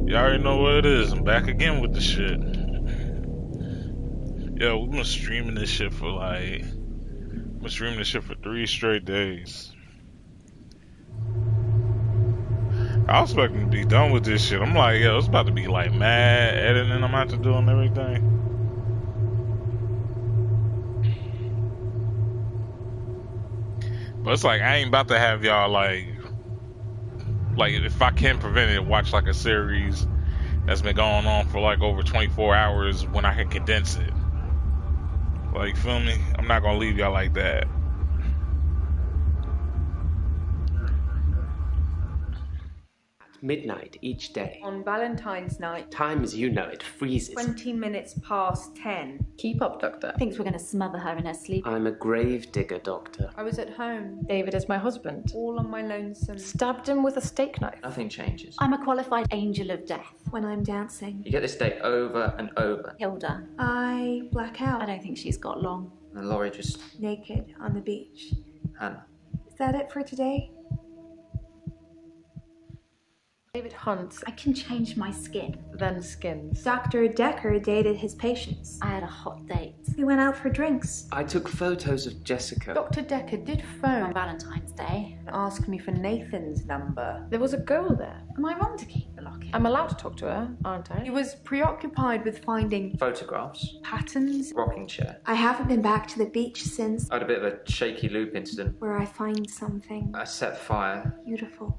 Y'all already know what it is. I'm back again with the shit. Yo, we've been streaming this shit for like... I've been streaming this shit for 3 straight days. I was expecting to be done with this shit. I'm like, yo, it's about to be like mad editing I'm about to do and everything. But it's like, I ain't about to have y'all like if I can prevent it, watch like a series that's been going on for like over 24 hours when I can condense it. Like, feel me? I'm not gonna leave y'all like that. Midnight each day. On Valentine's night. Time as you know it freezes. 20 minutes past 10. Keep up, Doctor. Thinks we're gonna smother her in her sleep. I'm a grave digger, Doctor. I was at home. David is my husband. All on my lonesome. Stabbed him with a steak knife. Nothing changes. I'm a qualified angel of death. When I'm dancing, You get this day over and over. Hilda. I black out. I don't think she's got long. And Laurie just... Naked on the beach. Hannah. Is that it for today? David hunts, I can change my skin. then skins. Dr. Dekker dated his patients. I had a hot date. We went out for drinks. I took photos of Jessica. Dr. Dekker did On phone Valentine's Day. and ask me for Nathan's number. There was a girl there. Am I wrong to keep the locket? I'm allowed to talk to her, aren't He I? was preoccupied with finding Photographs. patterns. Rocking chair. I haven't been back to the beach since I had a bit of a shaky loop incident. where I find something I set fire beautiful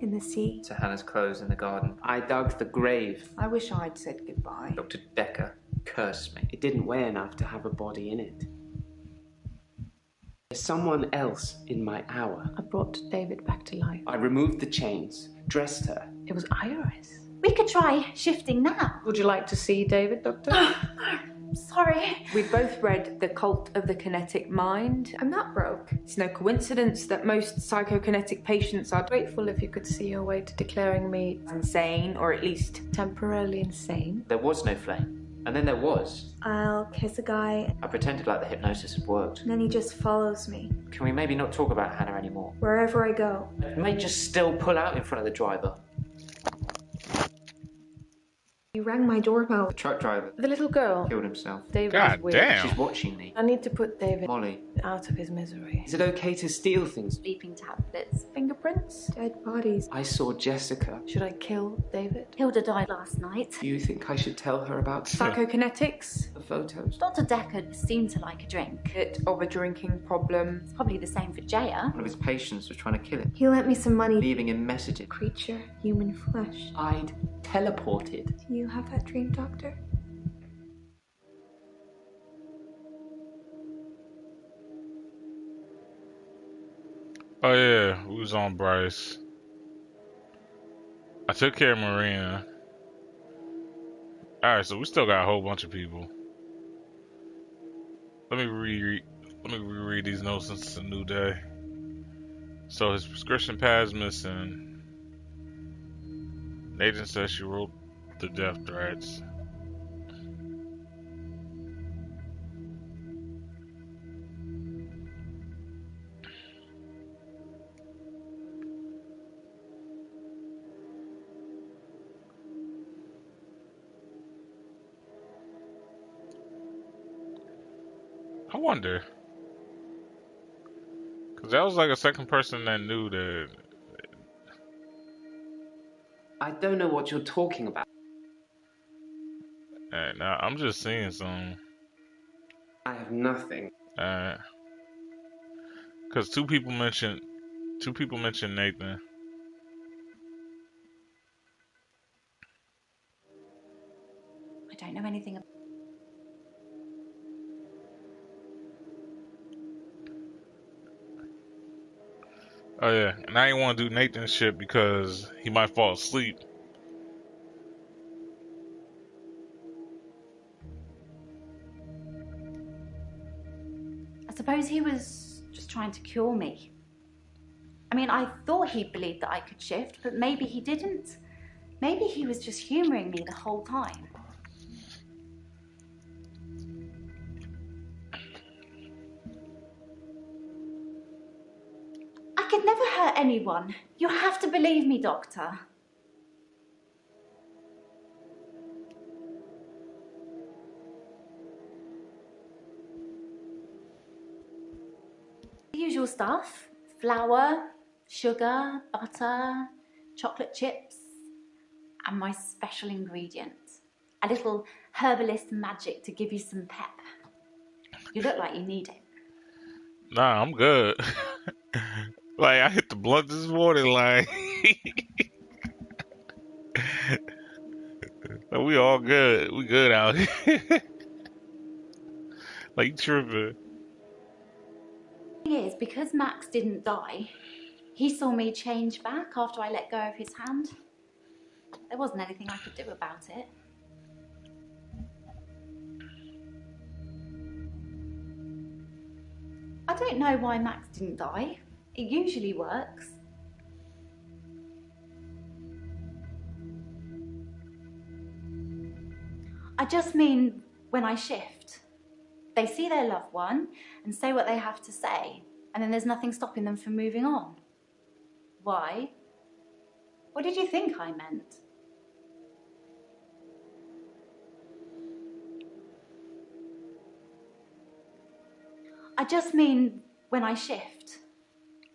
in the sea. to Hannah's clothes in the garden. I dug the grave. I wish I'd said goodbye. Dr. Dekker cursed me. It didn't weigh enough to have a body in it. There's someone else in my hour. I brought David back to life. I removed the chains, dressed her. It was Iris. We could try shifting now. Would you like to see David, Doctor? Sorry. We both read The Cult of the Kinetic Mind. I'm not broke. It's no coincidence that most psychokinetic patients are Grateful if you could see your way to declaring me insane, or at least temporarily insane. There was no flame. And then there was. I'll kiss a guy, I pretended like the hypnosis had worked. and then he just follows me. Can we maybe not talk about Hannah anymore? Wherever I go. You may just still pull out in front of the driver. You rang my doorbell. The truck driver The little girl. killed himself. David God is weird. damn. She's watching me. I need to put David Molly. out of his misery. Is it okay to steal things? Sleeping tablets. Fingerprints? Dead bodies. I saw Jessica. Should I kill David? Hilda died last night. Do you think I should tell her about psychokinetics, the photos? Dr. Dekker seemed to like a drink. bit of a drinking problem. It's probably the same for Jaya. One of his patients was trying to kill him, He lent me some money. leaving him messages. Creature, human flesh. I'd teleported. Do you have that dream, Doctor? Oh yeah, we was on Bryce. I took care of Marina. Alright, so we still got a whole bunch of people. Let me reread these notes since it's a new day. So his prescription pad's missing. Nathan says she wrote the death threats. I wonder. Because that was like a second person that knew that. I don't know what you're talking about. Alright, now I'm just seeing some. I have nothing. Because two people mentioned Nathan. I don't know anything about. Oh yeah, and I didn't want to do Nathan's shit because he might fall asleep. I suppose he was just trying to cure me. I mean, I thought he believed that I could shift, but maybe he didn't. Maybe he was just humoring me the whole time. I could never hurt anyone. You have to believe me, Doctor. usual stuff. Flour, sugar, butter, chocolate chips, and my special ingredient. A little herbalist magic to give you some pep. You look like you need it. Nah, I'm good. Like I hit the blunt this morning. Like, like we all good. We good out here. Like you tripping. The thing is, because Max didn't die, he saw me change back after I let go of his hand. There wasn't anything I could do about it. I don't know why Max didn't die. It usually works. I just mean when I shift. They see their loved one and say what they have to say, and then there's nothing stopping them from moving on. Why? What did you think I meant? I just mean when I shift.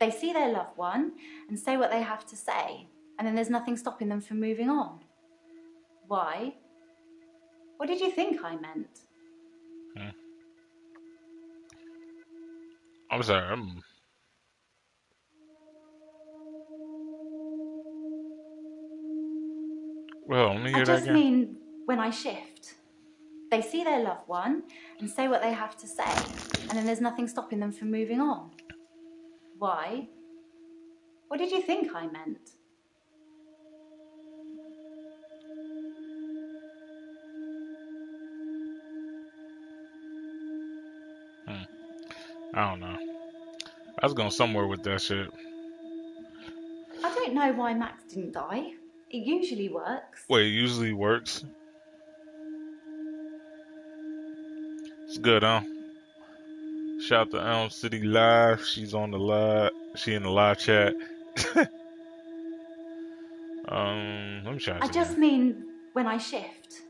They see their loved one and say what they have to say, and then there's nothing stopping them from moving on. Why? What did you think I meant? I'm sorry. Well, let me I hear that just again. mean when I shift. They see their loved one and say what they have to say, and then there's nothing stopping them from moving on. Why? What did you think I meant? I don't know. I was going somewhere with that shit. I don't know why Max didn't die. It usually works. Wait, it usually works. It's good, huh? Shout out to Elm City Live. She's on the live. She in the live chat. Let me try I this just again. mean when I shift.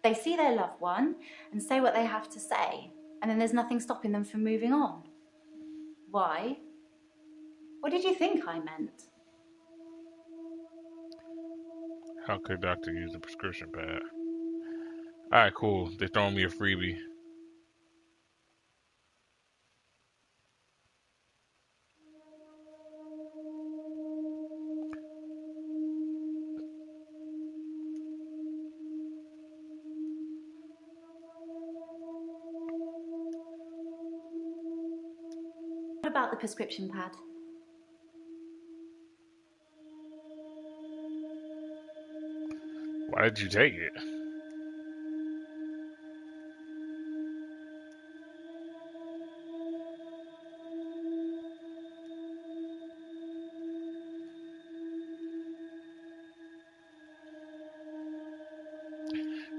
They see their loved one and say what they have to say, and then there's nothing stopping them from moving on. Why? What did you think I meant? How could doctor use a prescription pad? Alright, cool. They're throwing me a freebie. What about the prescription pad? Why did you take it?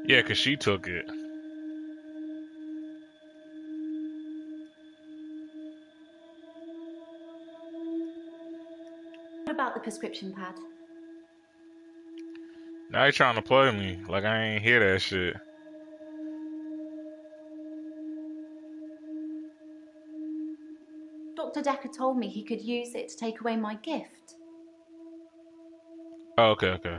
Yeah, 'cause she took it. What about the prescription pad? Now you trying to play me. Like I ain't hear that shit. Dr. Dekker told me he could use it to take away my gift. Oh, okay, okay.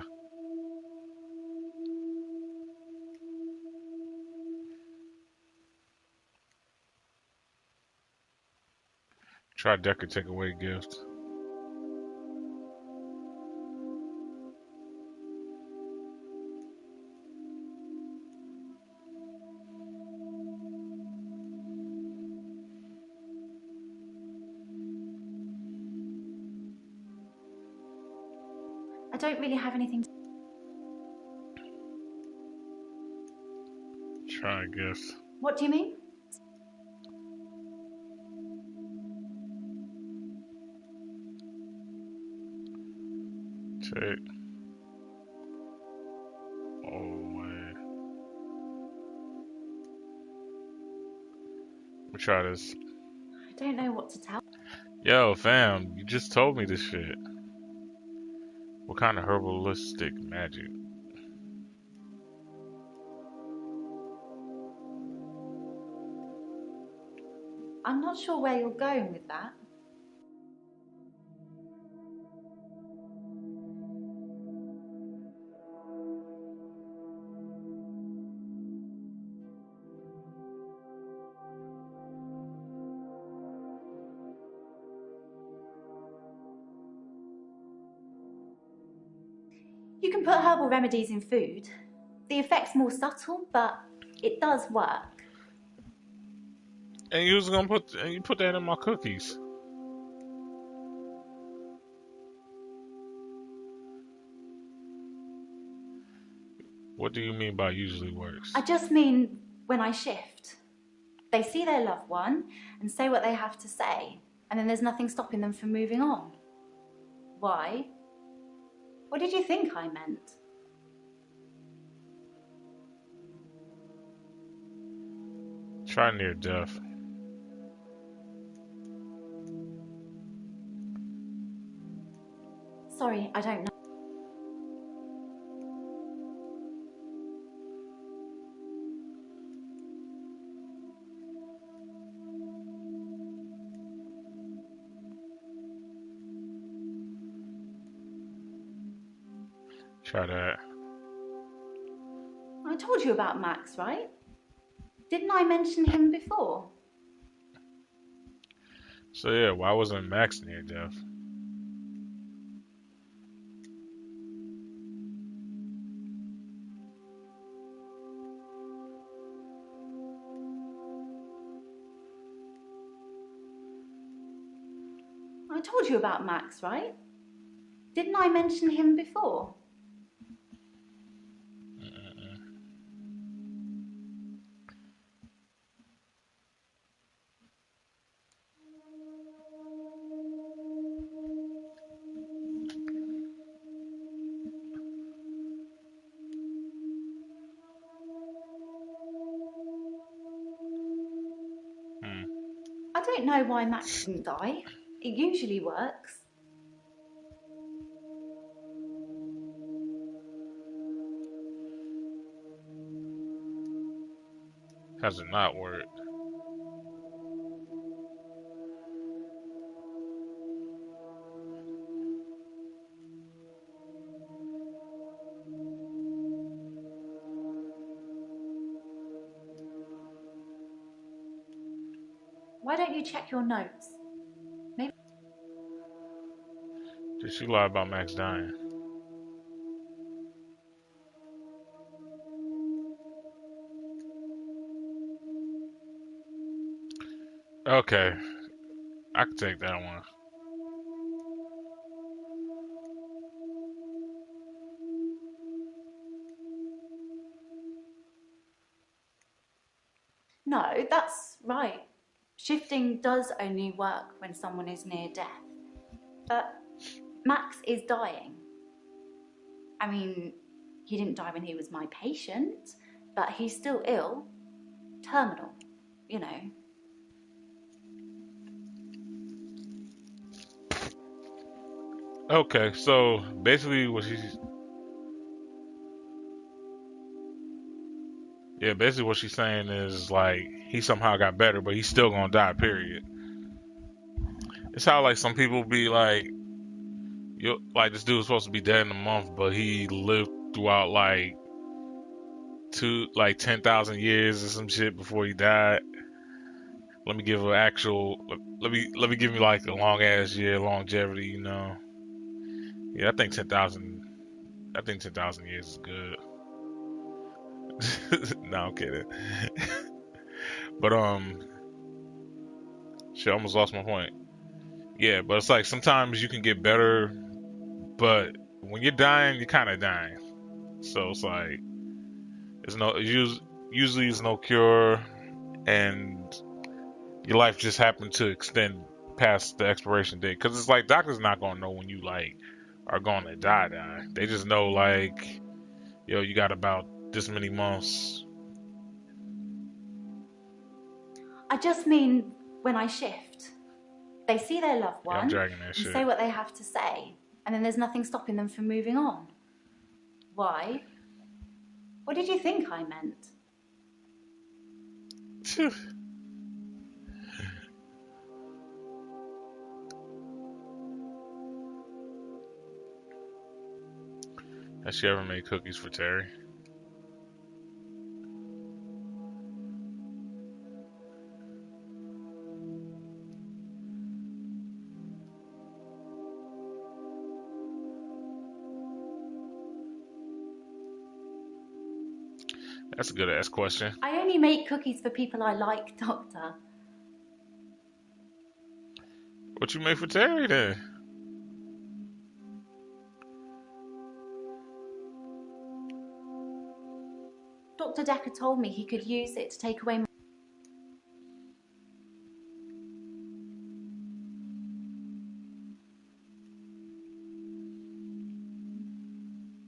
Try Dekker take away gift. I don't really have anything to... Try gift. What do you mean? Take. Oh man. Let me try this. I don't know what to tell. Yo, fam, you just told me this shit. What kind of herbalistic magic? I'm not sure where you're going with that. You can put herbal remedies in food. The effect's more subtle, but it does work. And you was gonna put that in my cookies. What do you mean by usually works? I just mean when I shift. They see their loved one and say what they have to say, and then there's nothing stopping them from moving on. Why? What did you think I meant? Try near death. Sorry, I don't know. Try that. I told you about Max, right? Didn't I mention him before? So yeah, why wasn't Max near death? I told you about Max, right? Didn't I mention him before? I don't know why Max didn't die. It usually works. Has it not worked? Why don't you check your notes? Maybe. Did she lie about Max dying? Okay, I can take that one. No, that's right. Shifting does only work when someone is near death. But Max is dying. I mean, he didn't die when he was my patient, but he's still ill. Terminal, you know. Okay, so basically what she's saying is like he somehow got better, but he's still gonna die. Period. It's how like some people be like, like this dude was supposed to be dead in a month, but he lived throughout like 10,000 years or some shit before he died. Let me give an actual. Let me give you like a long ass year longevity. You know. Yeah, I think 10,000. I think 10,000 years is good. No, I'm kidding. But shit, I almost lost my point. Yeah, but it's like sometimes you can get better, but when you're dying, you're kind of dying. So it's like usually it's no cure, and your life just happened to extend past the expiration date. Because it's like doctors not gonna know when you like are gonna die. They just know like, yo, you got about this many months. I just mean when I shift. They see their loved one I'm dragging that and shit. say what they have to say, and then there's nothing stopping them from moving on. Why? What did you think I meant? Has she ever made cookies for Terry? That's a good ass question. I only make cookies for people I like, Doctor. What you made for Terry then? Dr. Dekker told me he could use it to take away my...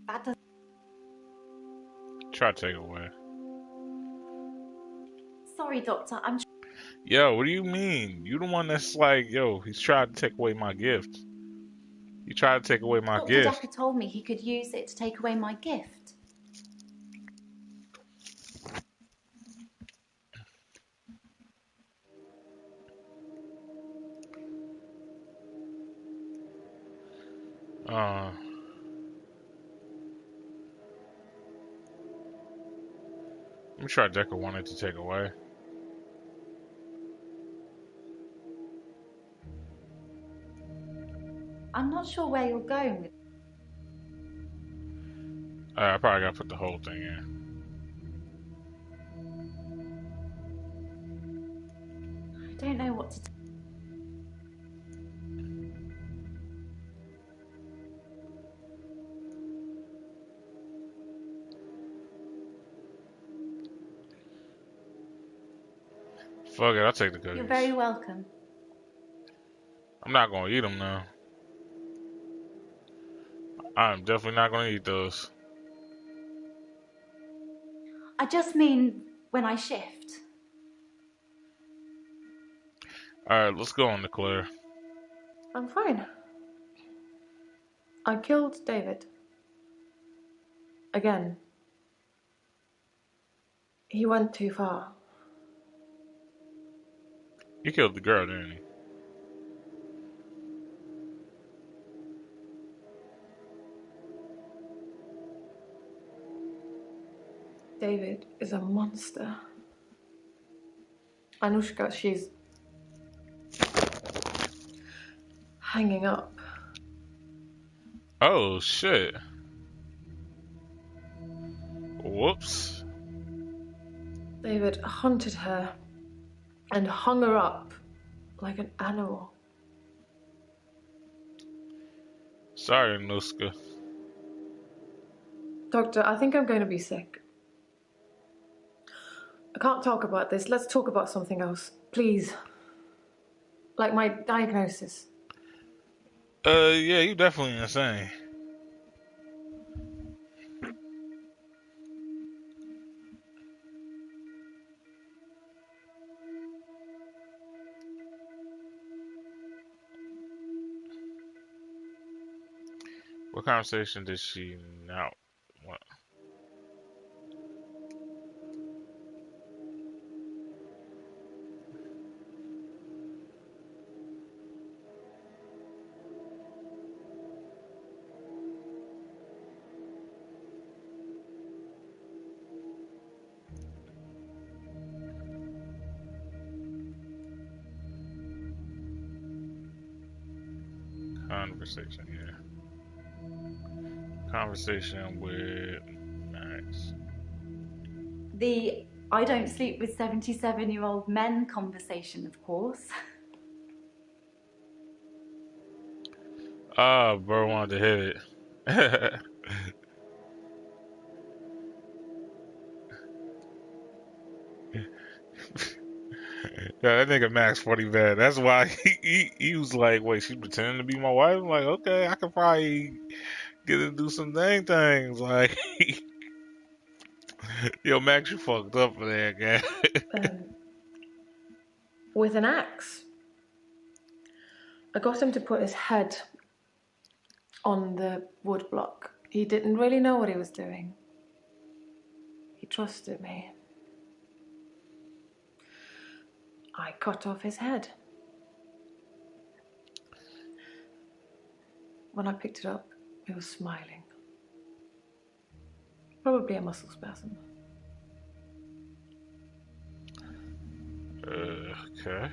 That does... Try to take away. Sorry, Doctor, I'm... Yo, what do you mean? You the one that's like, yo, he's trying to take away my gift. He tried to take away my Dr. gift. Dekker told me he could use it to take away my gift. Let me try Dekker wanted to take away. I'm not sure where you're going with... I probably gotta put the whole thing in. I don't know what to do. Fuck it, I'll take the cookies. You're very welcome. I'm not gonna eat them now. I'm definitely not gonna eat those. I just mean when I shift. Alright, let's go on to Claire. I'm fine. I killed David. Again. He went too far. You killed the girl, didn't you? David is a monster. Anushka, she's hanging up. Oh, shit. Whoops. David hunted her and hung her up like an animal. Sorry, Nuska. Doctor, I think I'm going to be sick. I can't talk about this. Let's talk about something else, please. Like my diagnosis. Yeah, you definitely insane. What conversation did she not want? Conversation, yeah. Conversation with Max. The I don't sleep with 77-year-old men conversation, of course. Oh, bro wanted to hit it. Yeah, that nigga Max funny bad. That's why he was like, wait, she pretending to be my wife? I'm like, okay, I could probably get her to do some dang things. Like, yo, Max, you fucked up for that, guy. With an axe. I got him to put his head on the wood block. He didn't really know what he was doing. He trusted me. I cut off his head. When I picked it up, he was smiling. Probably a muscle spasm. Okay.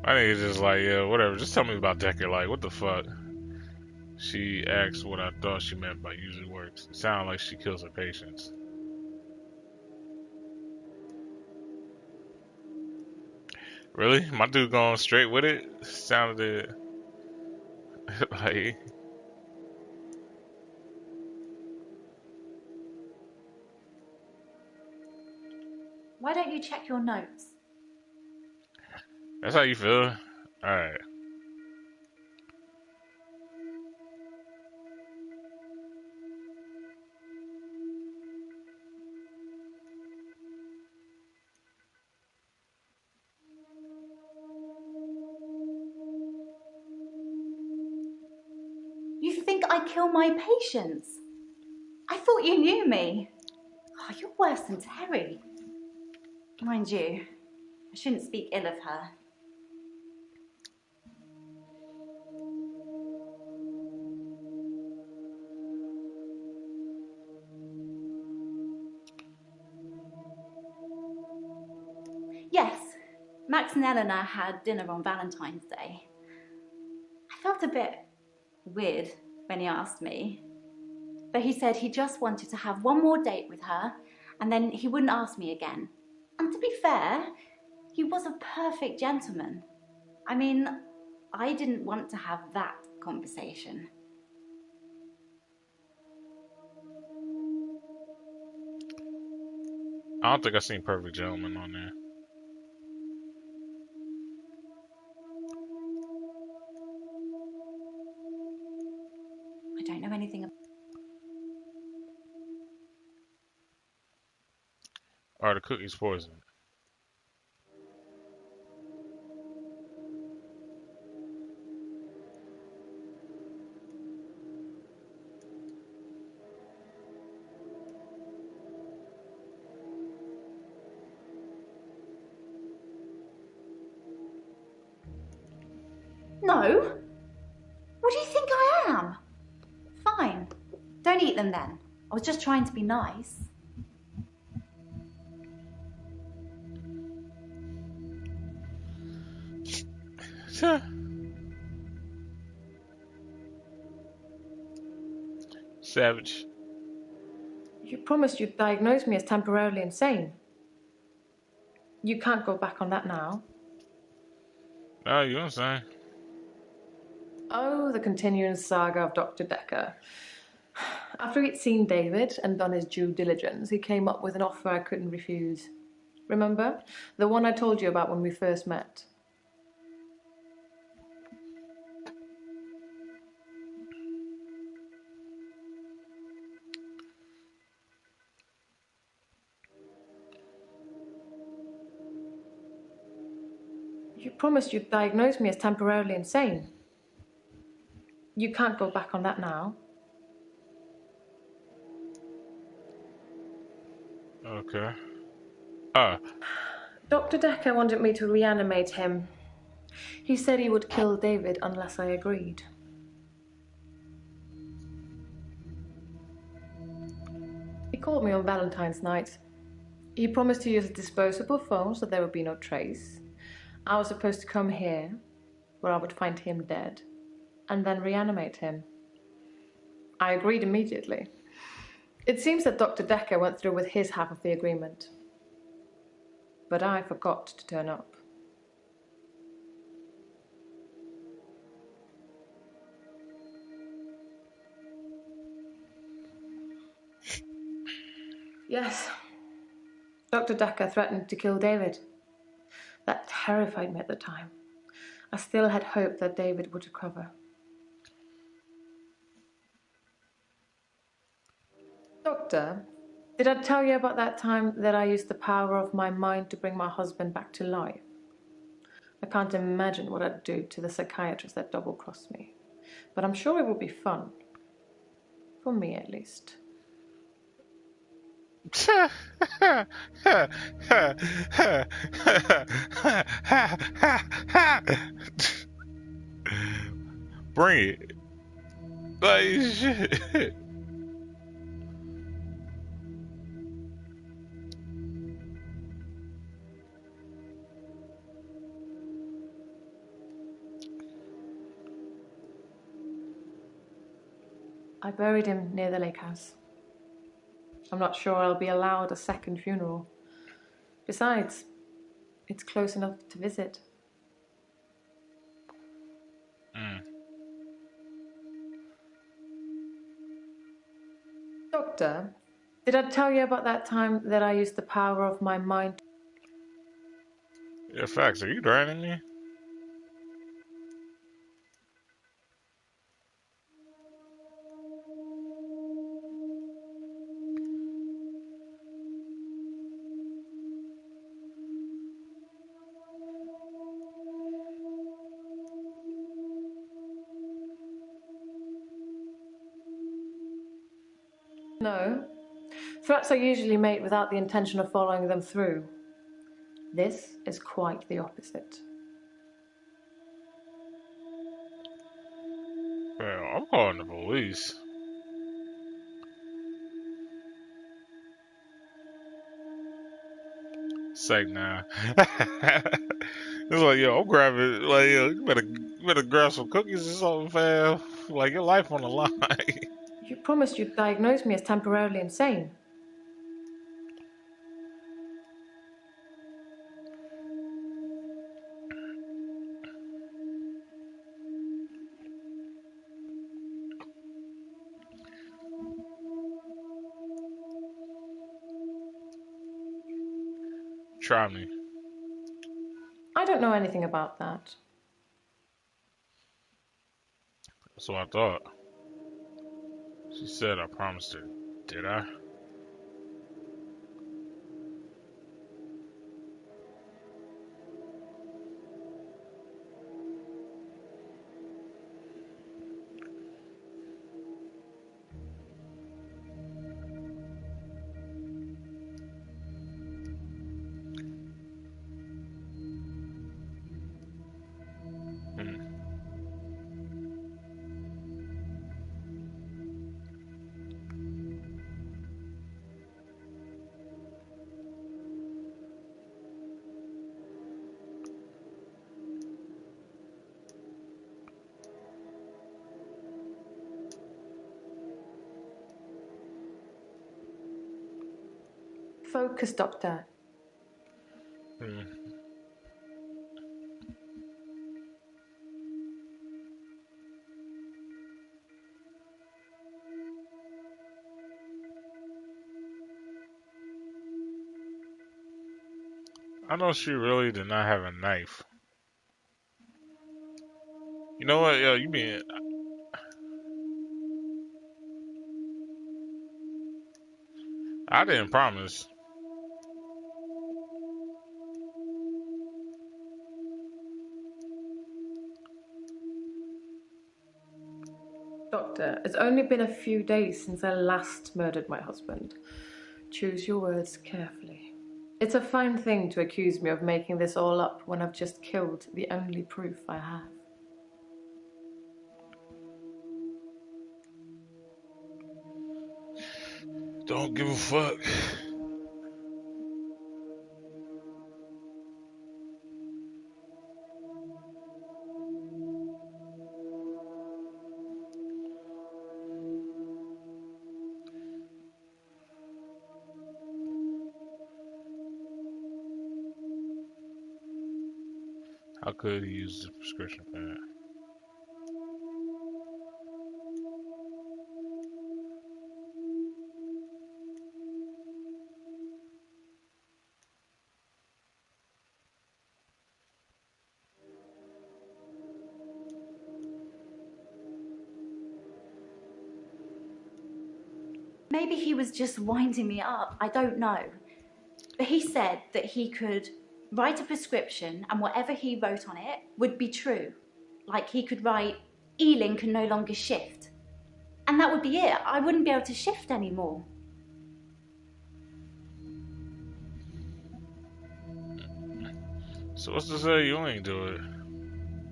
I think it's just like, yeah, whatever. Just tell me about Dekker. Like, what the fuck? She asked what I thought she meant by usually works. It sounded like she kills her patients. Really? My dude going straight with it? Sounded like... Why don't you check your notes? That's how you feel? Alright. You think I kill my patients? I thought you knew me. Oh, you're worse than Terry. Mind you, I shouldn't speak ill of her. Yes, Max and Eleanor had dinner on Valentine's Day. I felt a bit weird when he asked me, but he said he just wanted to have one more date with her and then he wouldn't ask me again. And to be fair, he was a perfect gentleman. I mean, I didn't want to have that conversation. I don't think I've seen Perfect Gentleman on there. I don't know anything about... Are the cookies poisoned? No? What do you think I am? Fine. Don't eat them then. I was just trying to be nice. Savage. You promised you'd diagnose me as temporarily insane. You can't go back on that now. Oh, you know what I'm saying? Oh, the continuing saga of Dr. Dekker. After he'd seen David and done his due diligence, he came up with an offer I couldn't refuse. Remember? The one I told you about when we first met. You promised you'd diagnose me as temporarily insane. You can't go back on that now. Okay. Dr. Dekker wanted me to reanimate him. He said he would kill David unless I agreed. He called me on Valentine's night. He promised to use a disposable phone so there would be no trace. I was supposed to come here, where I would find him dead, and then reanimate him. I agreed immediately. It seems that Dr. Dekker went through with his half of the agreement. But I forgot to turn up. Yes, Dr. Dekker threatened to kill David. That terrified me at the time. I still had hope that David would recover. Doctor, did I tell you about that time that I used the power of my mind to bring my husband back to life? I can't imagine what I'd do to the psychiatrist that double-crossed me. But I'm sure it would be fun. For me, at least. Bring it. Like, shit. I buried him near the lake house. I'm not sure I'll be allowed a second funeral. Besides, it's close enough to visit. Doctor, did I tell you about that time that I used the power of my mind? Yeah, facts. Are you drowning me? No. Threats are usually made without the intention of following them through. This is quite the opposite. Well, I'm calling the police. Sake now. It's like, yo, I'm grabbing, like, yo, you better grab some cookies or something, fam. Like, your life on the line. You promised you'd diagnose me as temporarily insane. Try me. I don't know anything about that. That's what I thought. She said I promised her. Did I? Focus, Doctor. I know she really did not have a knife. You know what, yo, you being... I didn't promise. Doctor, it's only been a few days since I last murdered my husband. Choose your words carefully. It's a fine thing to accuse me of making this all up when I've just killed the only proof I have. Don't give a fuck. How could he use the prescription pad? Maybe he was just winding me up, I don't know. But he said that he could write a prescription and whatever he wrote on it would be true. Like he could write, Ealing can no longer shift. And that would be it. I wouldn't be able to shift anymore. So what's to say you ain't do it?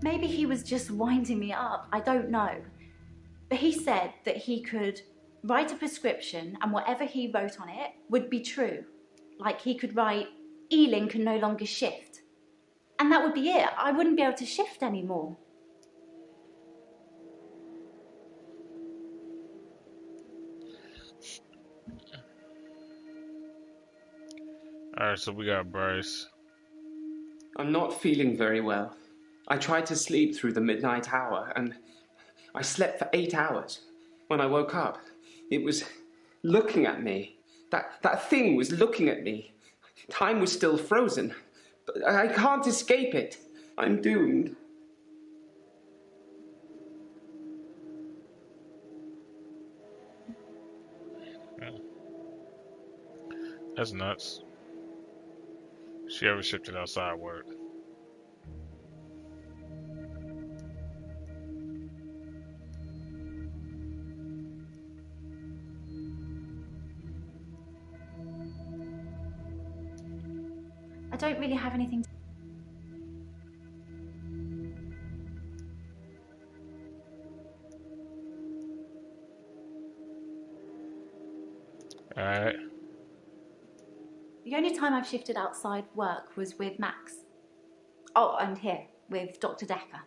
Maybe he was just winding me up, I don't know. But he said that he could write a prescription and whatever he wrote on it would be true. Like he could write, Ealing can no longer shift. And that would be it. I wouldn't be able to shift anymore. Alright, so we got Bryce. I'm not feeling very well. I tried to sleep through the midnight hour, and I slept for 8 hours. When I woke up, it was looking at me. That thing was looking at me. Time was still frozen. But I can't escape it. I'm doomed. That's nuts. She ever shifted outside work? I don't really have anything to... Alright. The only time I've shifted outside work was with Max. Oh, and here, with Dr. Dekker.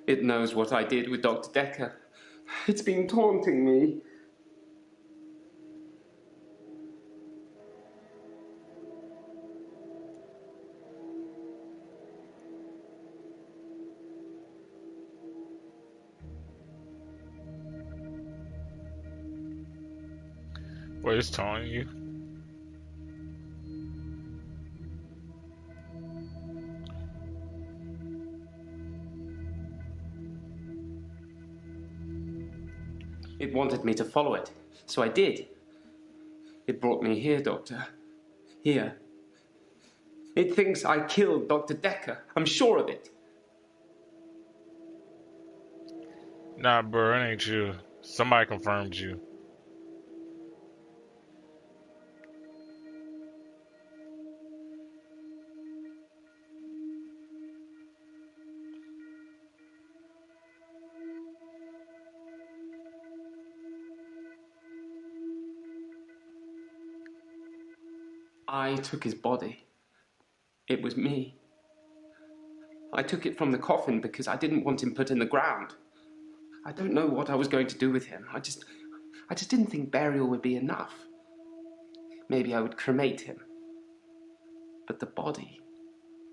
It knows what I did with Dr. Dekker. It's been taunting me. Wait, it's taunting you? It wanted me to follow it, so I did. It brought me here, Doctor. Here. It thinks I killed Dr. Dekker. I'm sure of it. Nah, bro, it ain't you. Somebody confirmed you. I took his body. It was me. I took it from the coffin because I didn't want him put in the ground. I don't know what I was going to do with him. I just didn't think burial would be enough. Maybe I would cremate him. But the body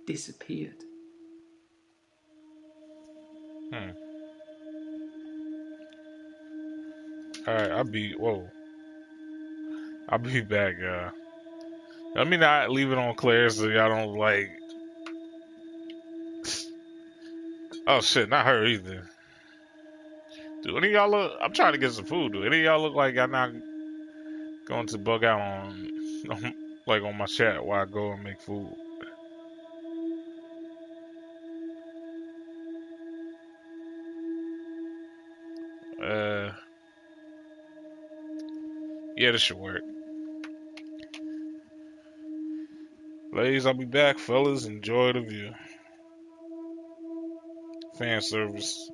disappeared. Alright, I'll be back, Let me not leave it on clear so y'all don't like. Oh shit, not her either. Do any of y'all look? I'm trying to get some food. Do any of y'all look like y'all not going to bug out on like on my chat while I go and make food? Yeah, this should work. Ladies, I'll be back, fellas. Enjoy the view. Fan service.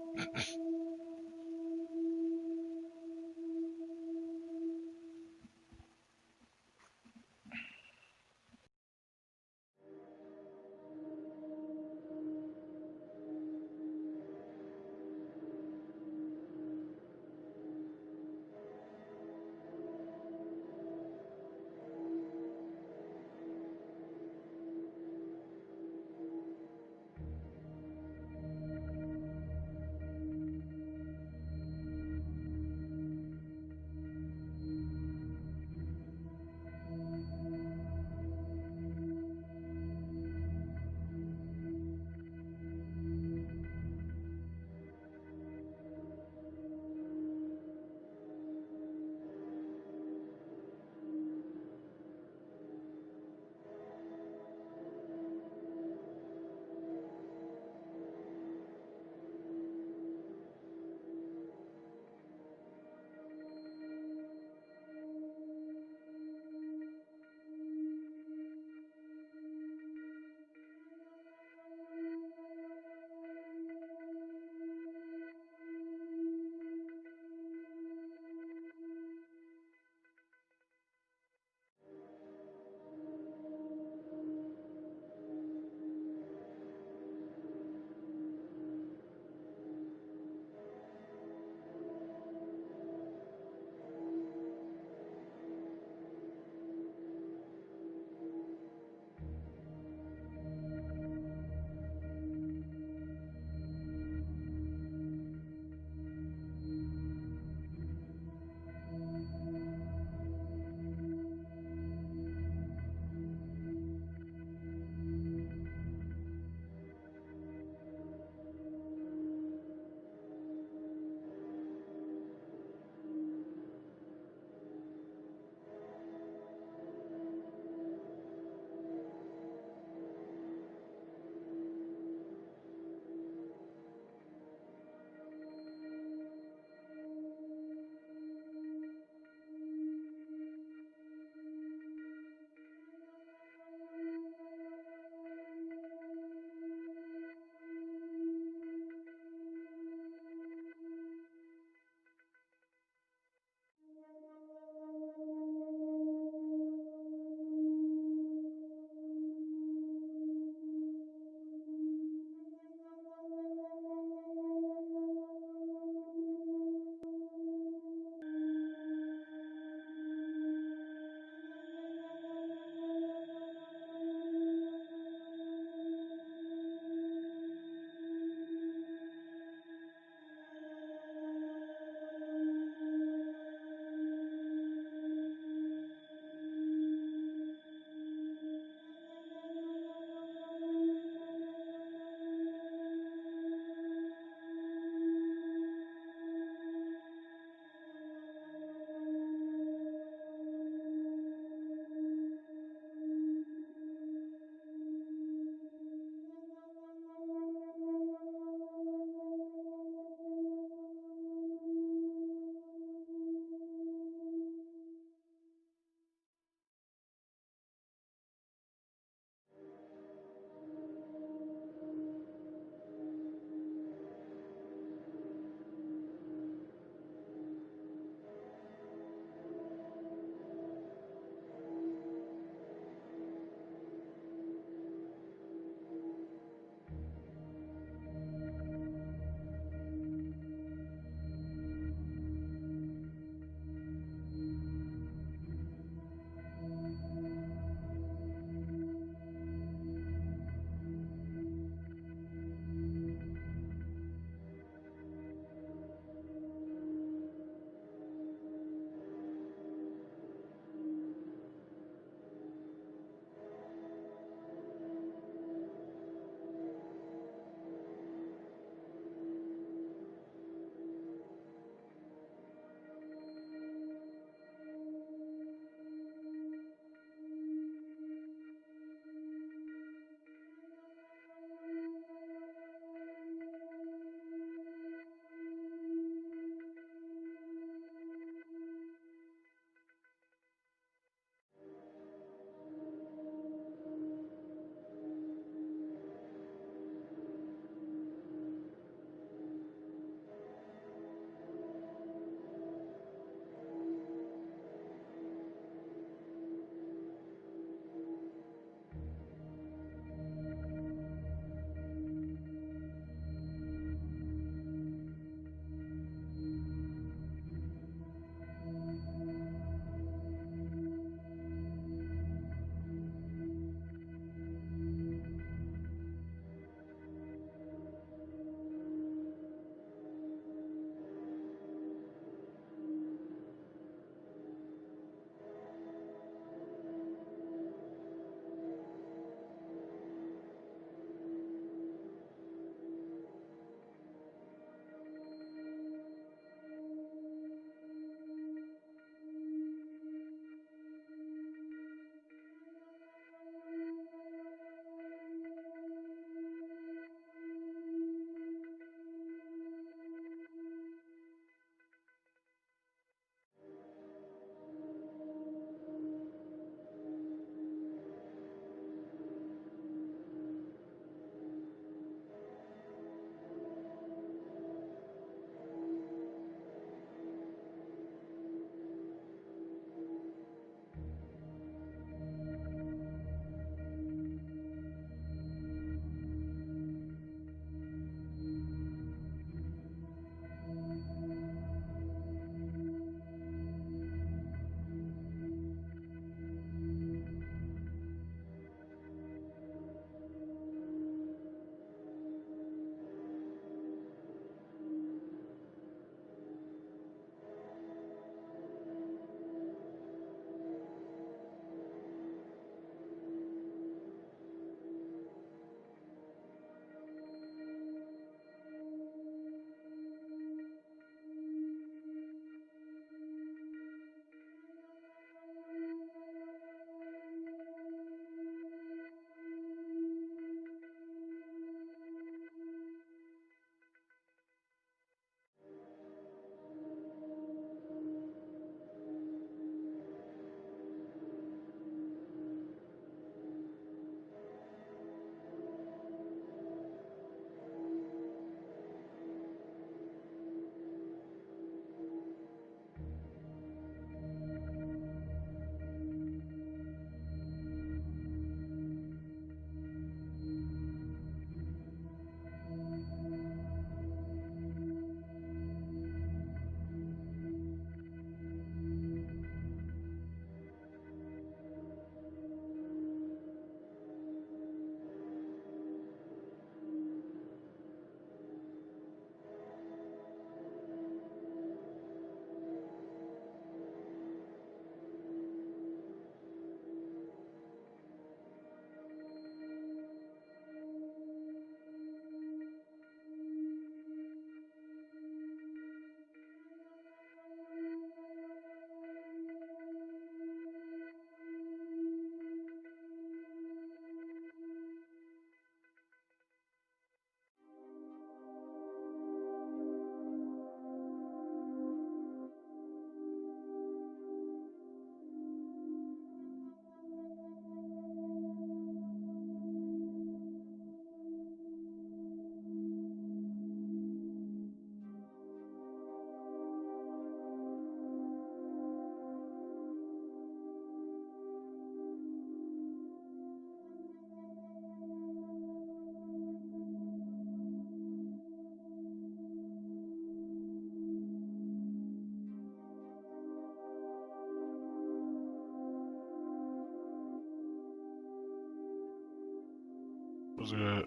What's good?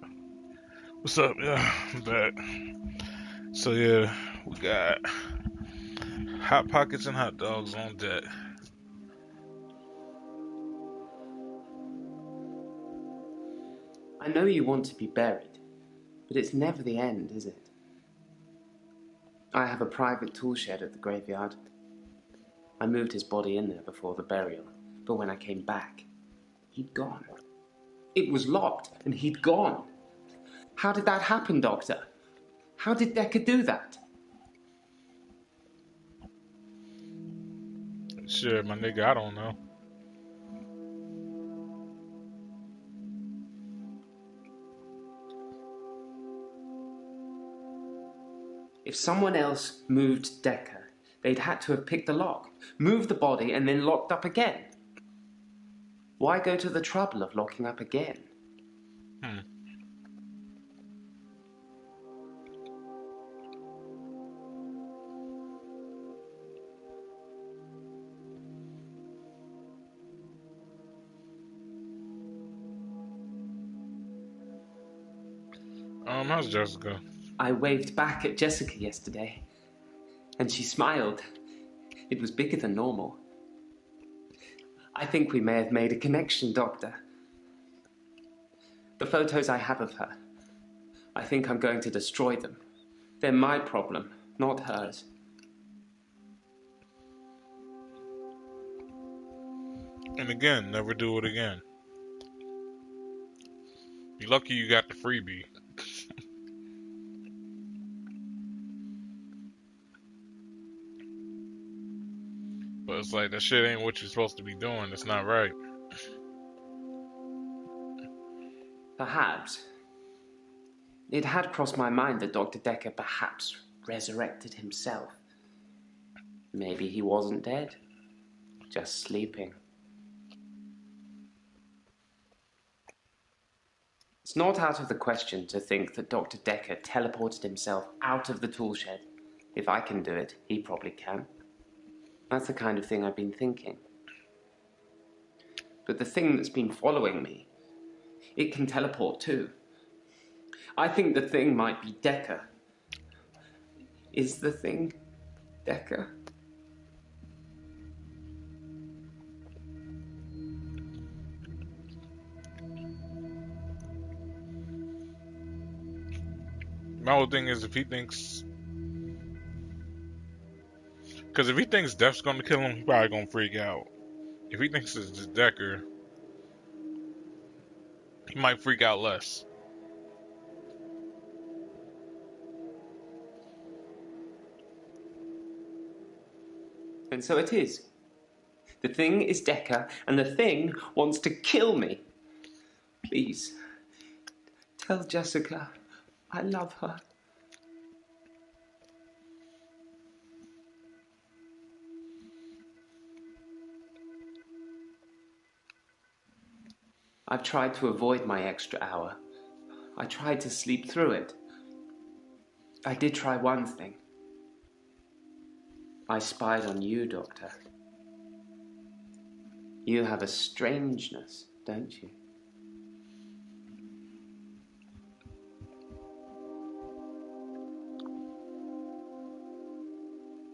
What's up? Yeah, I'm back. So yeah, we got hot pockets and hot dogs on deck. I know you want to be buried, but it's never the end, is it? I have a private tool shed at the graveyard. I moved his body in there before the burial, but when I came back, he'd gone. It was locked, and he'd gone. How did that happen, Doctor? How did Dekker do that? Shit, my nigga, I don't know. If someone else moved Dekker, they'd had to have picked the lock, moved the body, and then locked up again. Why go to the trouble of locking up again? How's Jessica? I waved back at Jessica yesterday, and she smiled. It was bigger than normal. I think we may have made a connection, Doctor. The photos I have of her, I think I'm going to destroy them. They're my problem, not hers. And again, never do it again. You're lucky you got the freebie. But it's like, that shit ain't what you're supposed to be doing. It's not right. Perhaps. It had crossed my mind that Dr. Dekker perhaps resurrected himself. Maybe he wasn't dead, just sleeping. It's not out of the question to think that Dr. Dekker teleported himself out of the tool shed. If I can do it, he probably can. That's the kind of thing I've been thinking. But the thing that's been following me, it can teleport too. I think the thing might be Dekker. Is the thing Dekker? My whole thing is, if he thinks... Because if he thinks Death's gonna kill him, he's probably gonna freak out. If he thinks it's just Dekker, he might freak out less. And so it is. The thing is Dekker, and the thing wants to kill me. Please, tell Jessica I love her. I've tried to avoid my extra hour. I tried to sleep through it. I did try one thing. I spied on you, Doctor. You have a strangeness, don't you?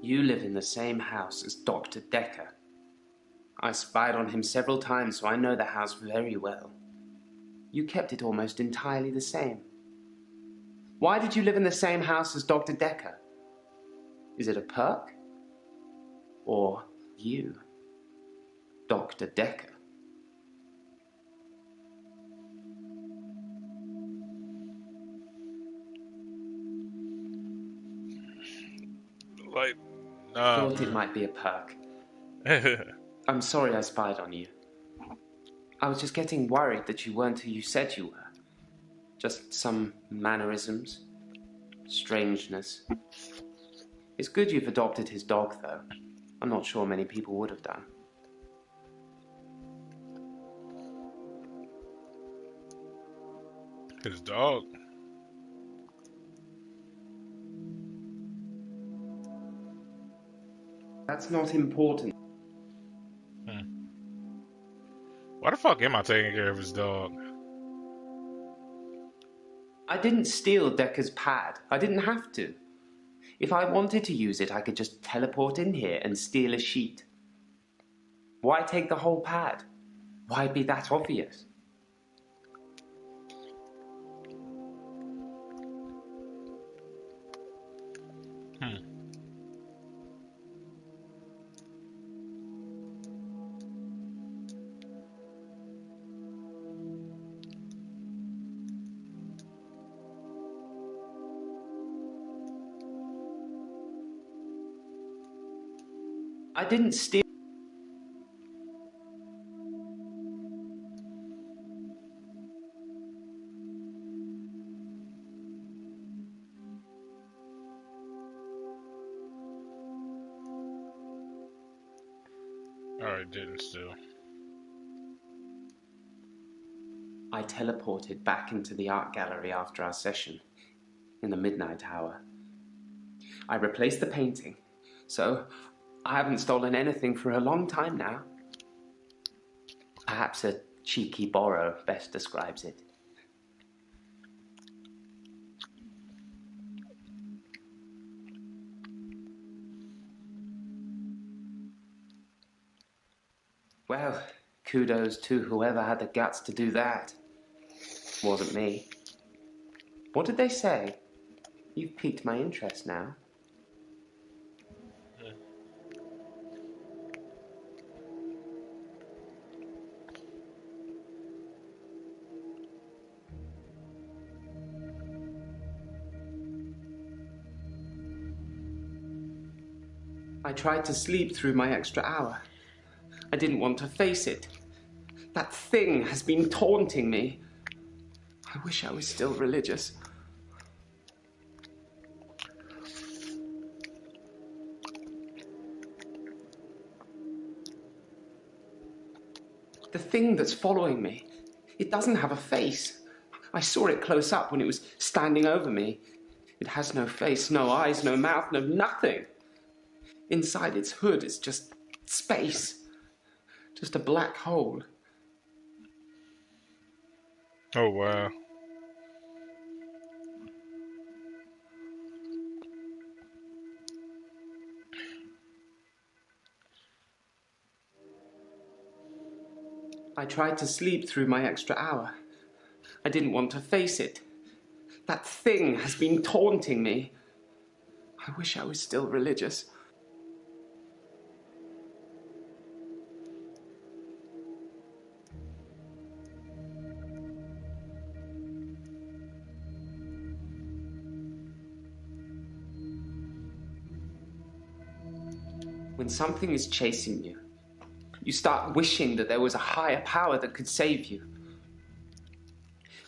You live in the same house as Dr. Dekker. I spied on him several times, so I know the house very well. You kept it almost entirely the same. Why did you live in the same house as Dr. Dekker? Is it a perk? Or you, Dr. Dekker? Like, Thought it might be a perk. I'm sorry I spied on you. I was just getting worried that you weren't who you said you were. Just some mannerisms, strangeness. It's good you've adopted his dog, though. I'm not sure many people would have done. his dog. That's not important. Why the fuck am I taking care of his dog? I didn't steal Dekker's pad. I didn't have to. If I wanted to use it, I could just teleport in here and steal a sheet. Why take the whole pad? Why be that obvious? I didn't steal. Oh, it didn't still. I teleported back into the art gallery after our session, in the midnight hour. I replaced the painting, so I haven't stolen anything for a long time now. Perhaps a cheeky borrow best describes it. Well, kudos to whoever had the guts to do that. Wasn't me. What did they say? You've piqued my interest now. I tried to sleep through my extra hour. I didn't want to face it. That thing has been taunting me. I wish I was still religious. The thing that's following me, it doesn't have a face. I saw it close up when it was standing over me. It has no face, no eyes, no mouth, no nothing. Inside its hood is just space. Just a black hole. Oh, wow. I tried to sleep through my extra hour. I didn't want to face it. That thing has been taunting me. I wish I was still religious. When something is chasing you, you start wishing that there was a higher power that could save you.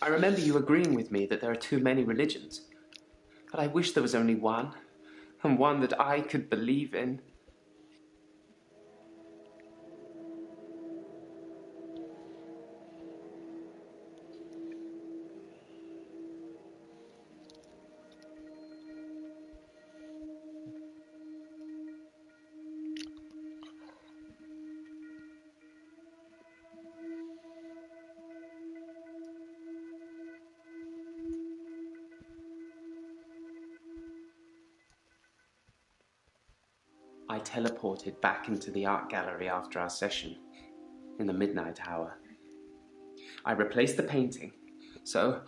I remember you agreeing with me that there are too many religions, but I wish there was only one, and one that I could believe in. I teleported back into the art gallery after our session, in the midnight hour. I replaced the painting, so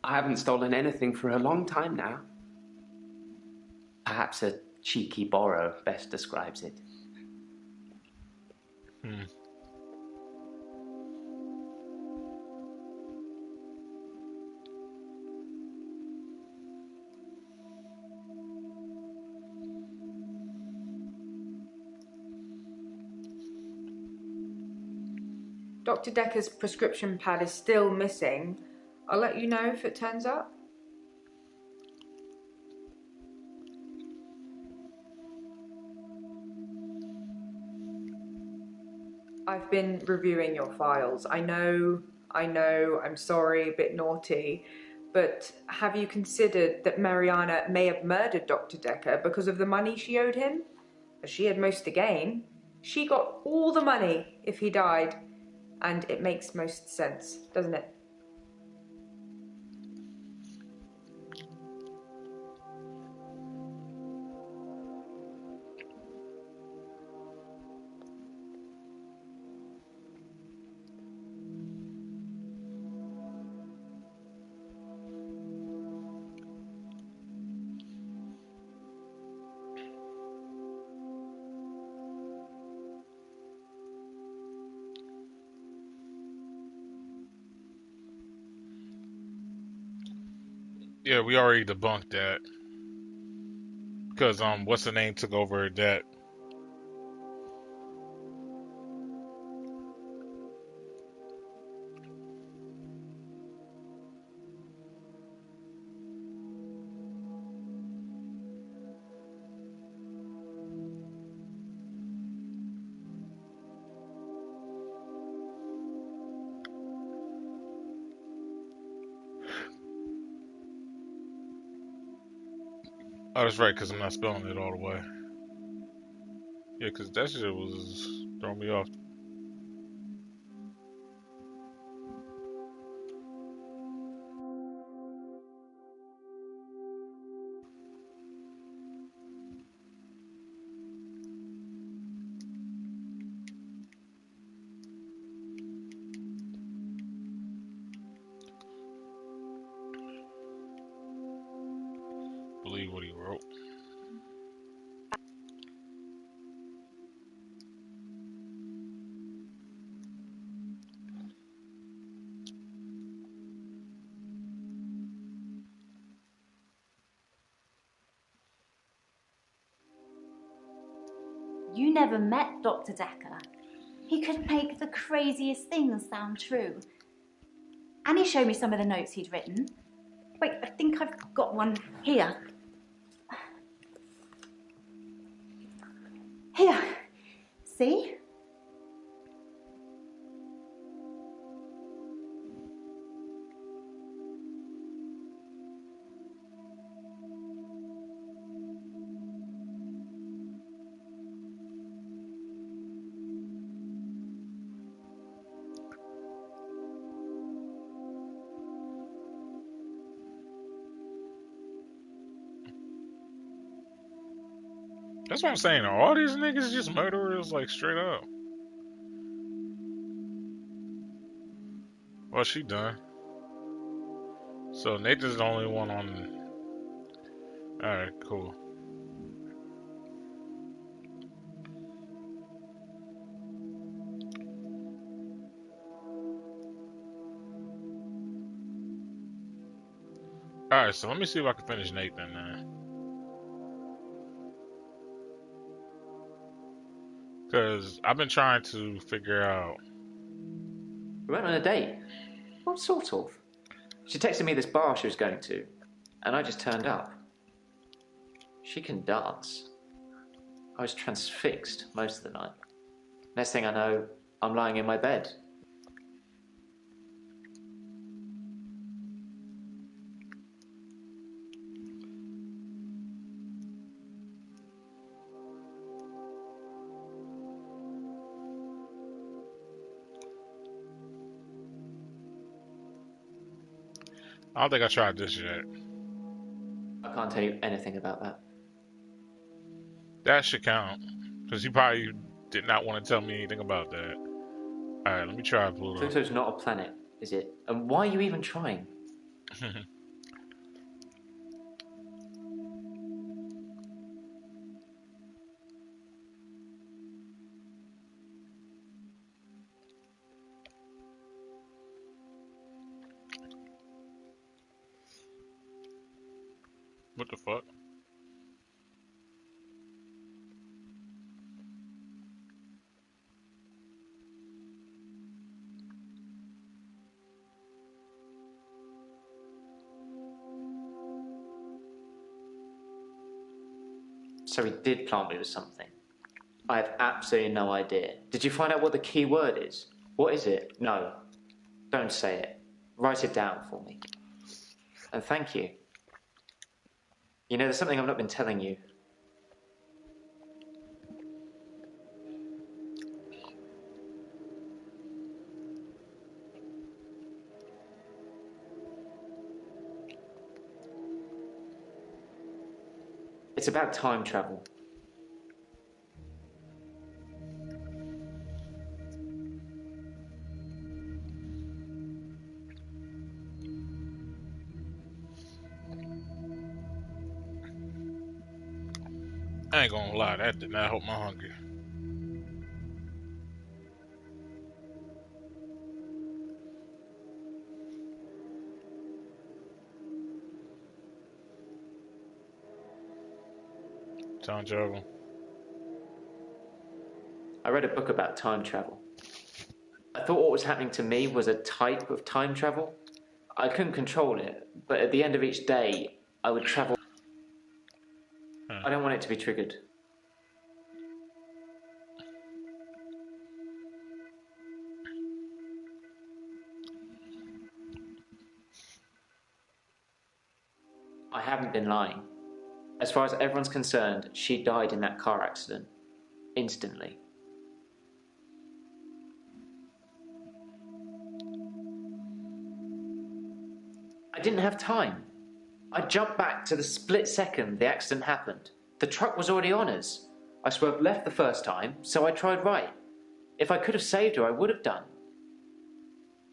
I haven't stolen anything for a long time now. Perhaps a cheeky borrow best describes it. Dr. Dekker's prescription pad is still missing. I'll let you know if it turns up. I've been reviewing your files. I know, I'm sorry, a bit naughty, but have you considered that Mariana may have murdered Dr. Dekker because of the money she owed him? As she had most to gain. She got all the money if he died. And it makes most sense, doesn't it? Yeah, we already debunked that. Because what's the name took over that. Oh, that's right, because I'm not spelling it all the way. Yeah, because that shit was throwing me off. Believe what he wrote. You never met Dr. Dekker. He could make the craziest things sound true. And he showed me some of the notes he'd written. Wait, I think I've got one here. Here. See? That's what I'm saying. Are all these niggas just murderers, like, straight up? Well, she done. So Nathan's the only one on. Alright, cool. Alright, so let me see if I can finish Nathan now. Because I've been trying to figure out. We went on a date. What sort of? She texted me this bar she was going to, and I just turned up. She can dance. I was transfixed most of the night. Next thing I know, I'm lying in my bed. I don't think I tried this yet. I can't tell you anything about that. That should count. Because you probably did not want to tell me anything about that. Alright, let me try Pluto. Pluto's not a planet, is it? And why are you even trying? What the fuck? So he did plant me with something. I have absolutely no idea. Did you find out what the key word is? What is it? No. Don't say it. Write it down for me. And thank you. You know, there's something I've not been telling you. It's about time travel. I ain't gonna lie, that did not help my hunger. Time travel. I read a book about time travel. I thought what was happening to me was a type of time travel. I couldn't control it, but at the end of each day, I would travel. I don't want it to be triggered. I haven't been lying. As far as everyone's concerned, she died in that car accident. Instantly. I didn't have time. I jumped back to the split second the accident happened. The truck was already on us. I swerved left the first time, so I tried right. If I could have saved her, I would have done.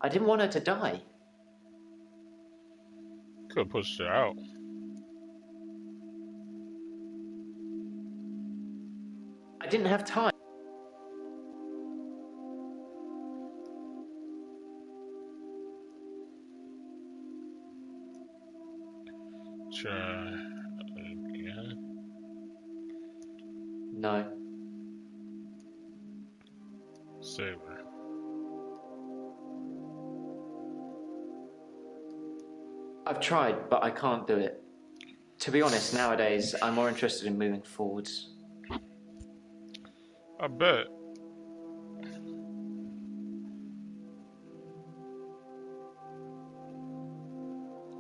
I didn't want her to die. Could have pushed her out. I didn't have time. Try again. No. Save her. I've tried, but I can't do it. To be honest, nowadays, I'm more interested in moving forwards. I bet.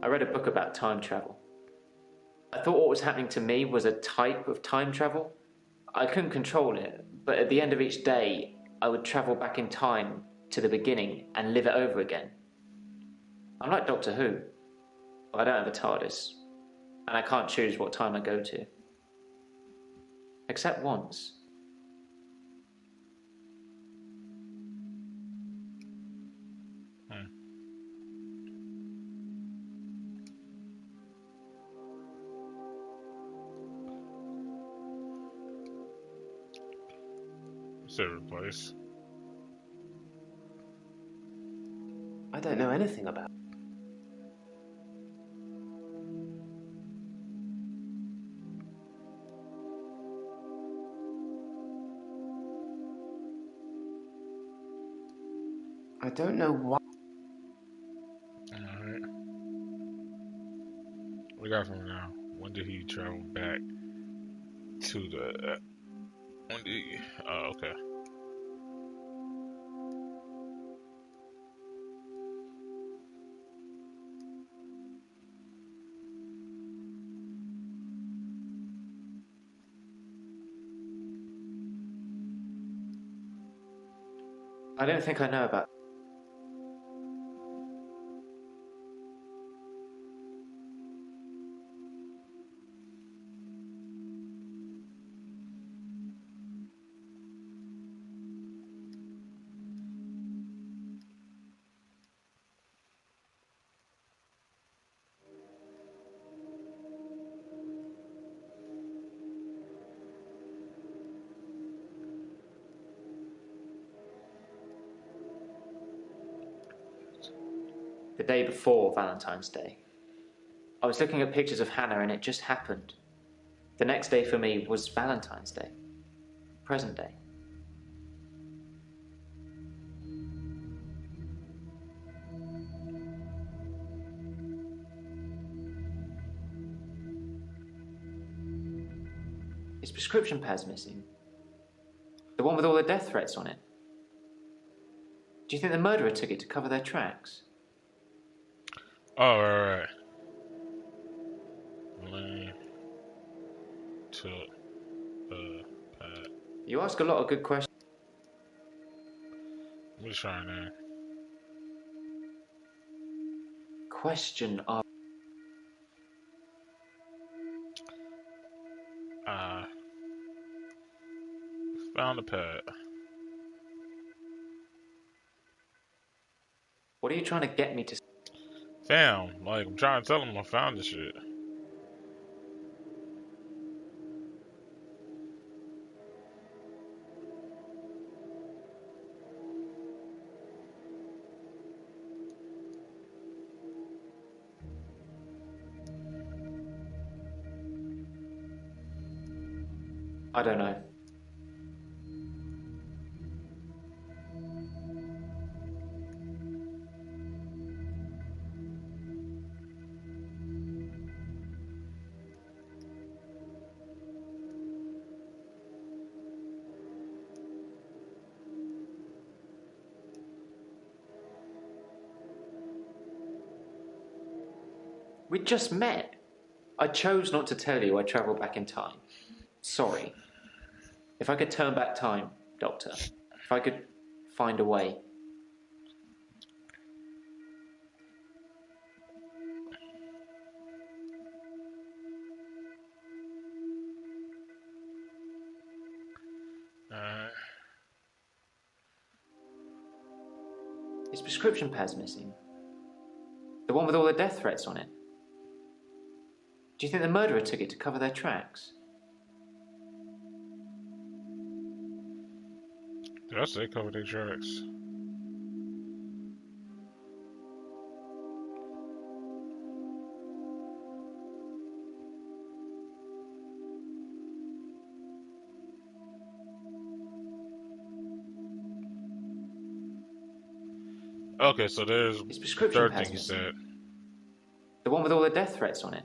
I read a book about time travel. I thought what was happening to me was a type of time travel. I couldn't control it, but at the end of each day, I would travel back in time to the beginning and live it over again. I'm like Doctor Who, but I don't have a TARDIS, and I can't choose what time I go to. Except once. Replace. I don't know anything about it. I don't know why. Alright. What we got from now? When did he travel back to the... when did he... Oh, okay. I don't think I know about. The day before Valentine's Day. I was looking at pictures of Hannah and it just happened. The next day for me was Valentine's Day. Present day. His prescription pad's missing. The one with all the death threats on it. Do you think the murderer took it to cover their tracks? Oh, right. Lane took the pad. You ask a lot of good questions. I'm just trying to... Question of... found the pad. What are you trying to get me to... Fam, like, I'm trying to tell him I found the shit. I don't know. We just met. I chose not to tell you I travelled back in time. Sorry. If I could turn back time, Doctor. If I could find a way. His prescription pad's missing. The one with all the death threats on it. Do you think the murderer took it to cover their tracks? Did I say cover their tracks? Okay, so there's His the prescription third pad's thing you missing. said. The one with all the death threats on it.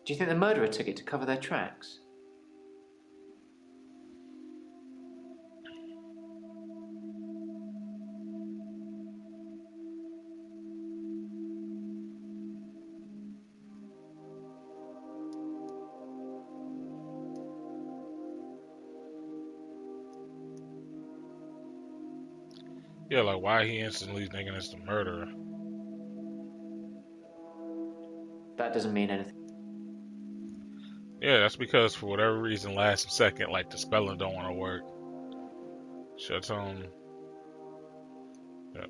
Do you think the murderer took it to cover their tracks? Yeah, like why he instantly thinking it's the murderer. That doesn't mean anything. Yeah, that's because for whatever reason, last second, like the spelling don't want to work. Shuts on. Yep.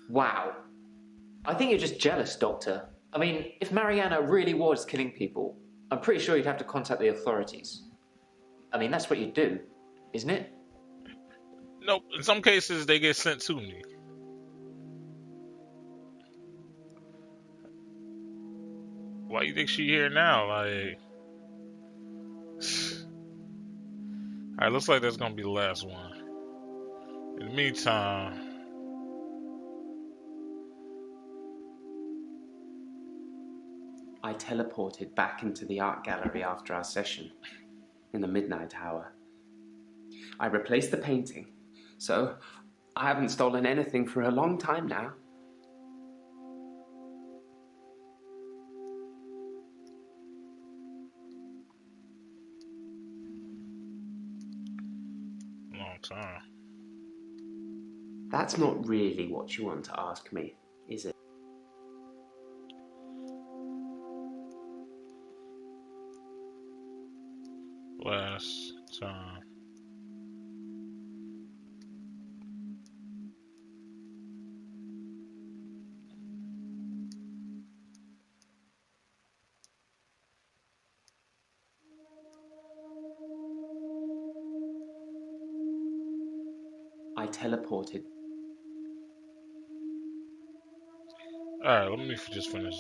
Wow. I think you're just jealous, Doctor. I mean, if Mariana really was killing people, I'm pretty sure you'd have to contact the authorities. I mean, that's what you do, isn't it? Nope. In some cases, they get sent to me. Why you think she here now? Like, alright, looks like that's gonna be the last one. In the meantime, I teleported back into the art gallery after our session, in the midnight hour. I replaced the painting, so I haven't stolen anything for a long time now. long time. That's not really what you want to ask me, is it? Last time. I teleported. Alright, let me just finish.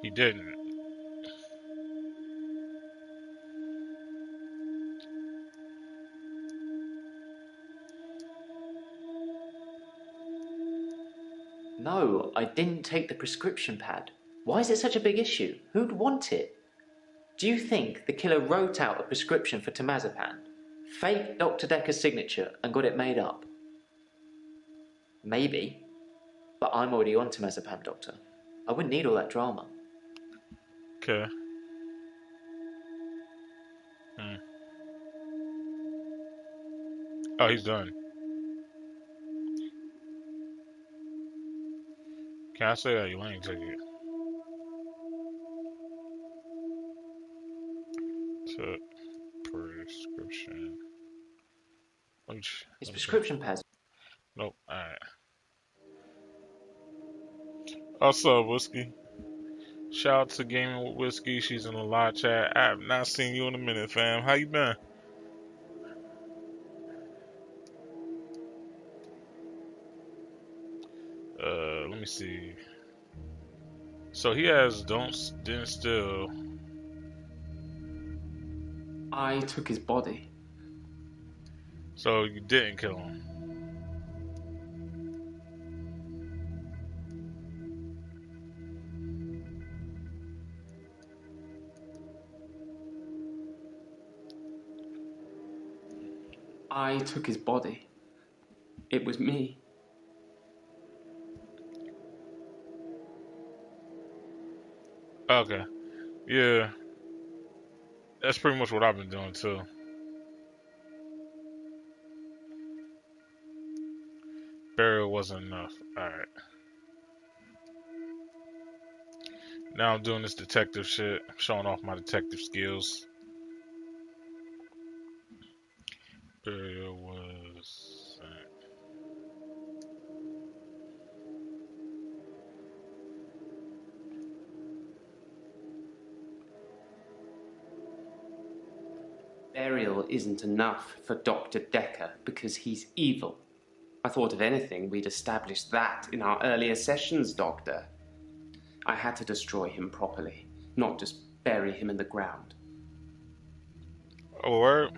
He didn't. No, I didn't take the prescription pad. Why is it such a big issue? Who'd want it? Do you think the killer wrote out a prescription for temazepam, faked Dr. Dekker's signature, and got it made up? Maybe. But I'm already on temazepam, Doctor. I wouldn't need all that drama. Okay. Oh, he's done. Can I say that you ain't take it? To prescription. His prescription pads. Nope. All right. What's up, Whiskey? Shout out to Gaming with Whiskey. She's in the live chat. I have not seen you in a minute, fam. How you been? Let me see. So he has didn't steal. I took his body. So you didn't kill him. I took his body. It was me. Okay. Yeah. That's pretty much what I've been doing too. Burial wasn't enough. Alright. Now I'm doing this detective shit. I'm showing off my detective skills. Burial was... Burial isn't enough for Dr. Dekker because he's evil. I thought if anything, we'd established that in our earlier sessions, Doctor. I had to destroy him properly, not just bury him in the ground. Oh, word?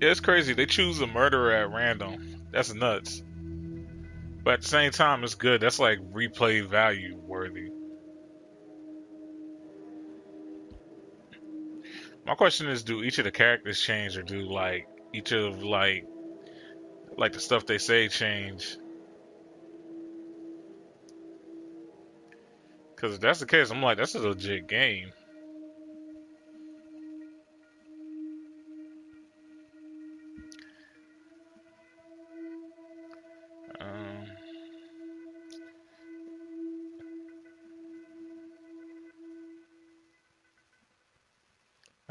Yeah, it's crazy. They choose a murderer at random. That's nuts. But at the same time, it's good. That's like replay value worthy. My question is, do each of the characters change, or do like each of like the stuff they say change? Because if that's the case, I'm like, that's a legit game.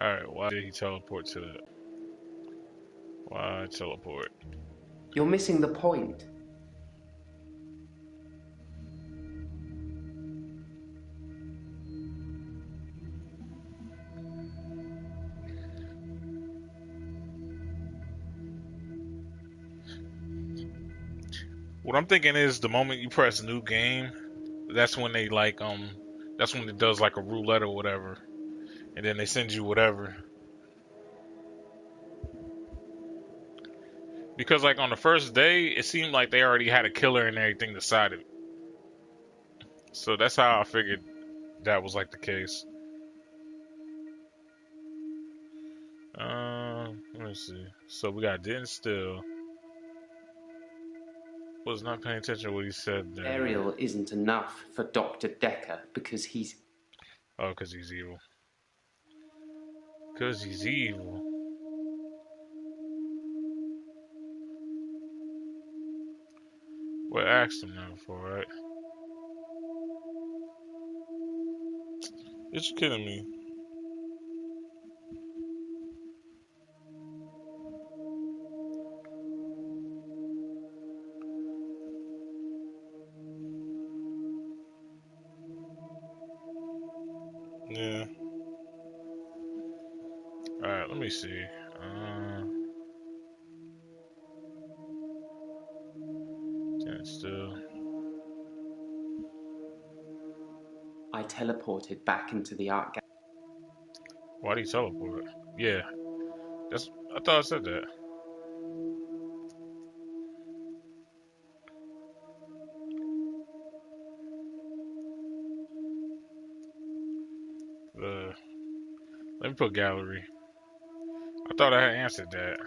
Alright, why did he teleport to that? Why teleport? You're missing the point. What I'm thinking is the moment you press new game, that's when they like that's when it does like a roulette or whatever. And then they send you whatever. Because like on the first day, it seemed like they already had a killer and everything decided. So that's how I figured that was like the case. Let me see. So we got didn't steal. Was not paying attention to what he said there. Burial isn't enough for Dr. Dekker because he's... Oh, because he's evil. Because he's evil. Well, I asked him that before, right? You're kidding me. Yeah. Alright, let me see. Stand still. I teleported back into the art gallery. Why do you teleport? Yeah. I thought I said that. Let me put gallery. I thought I had answered that.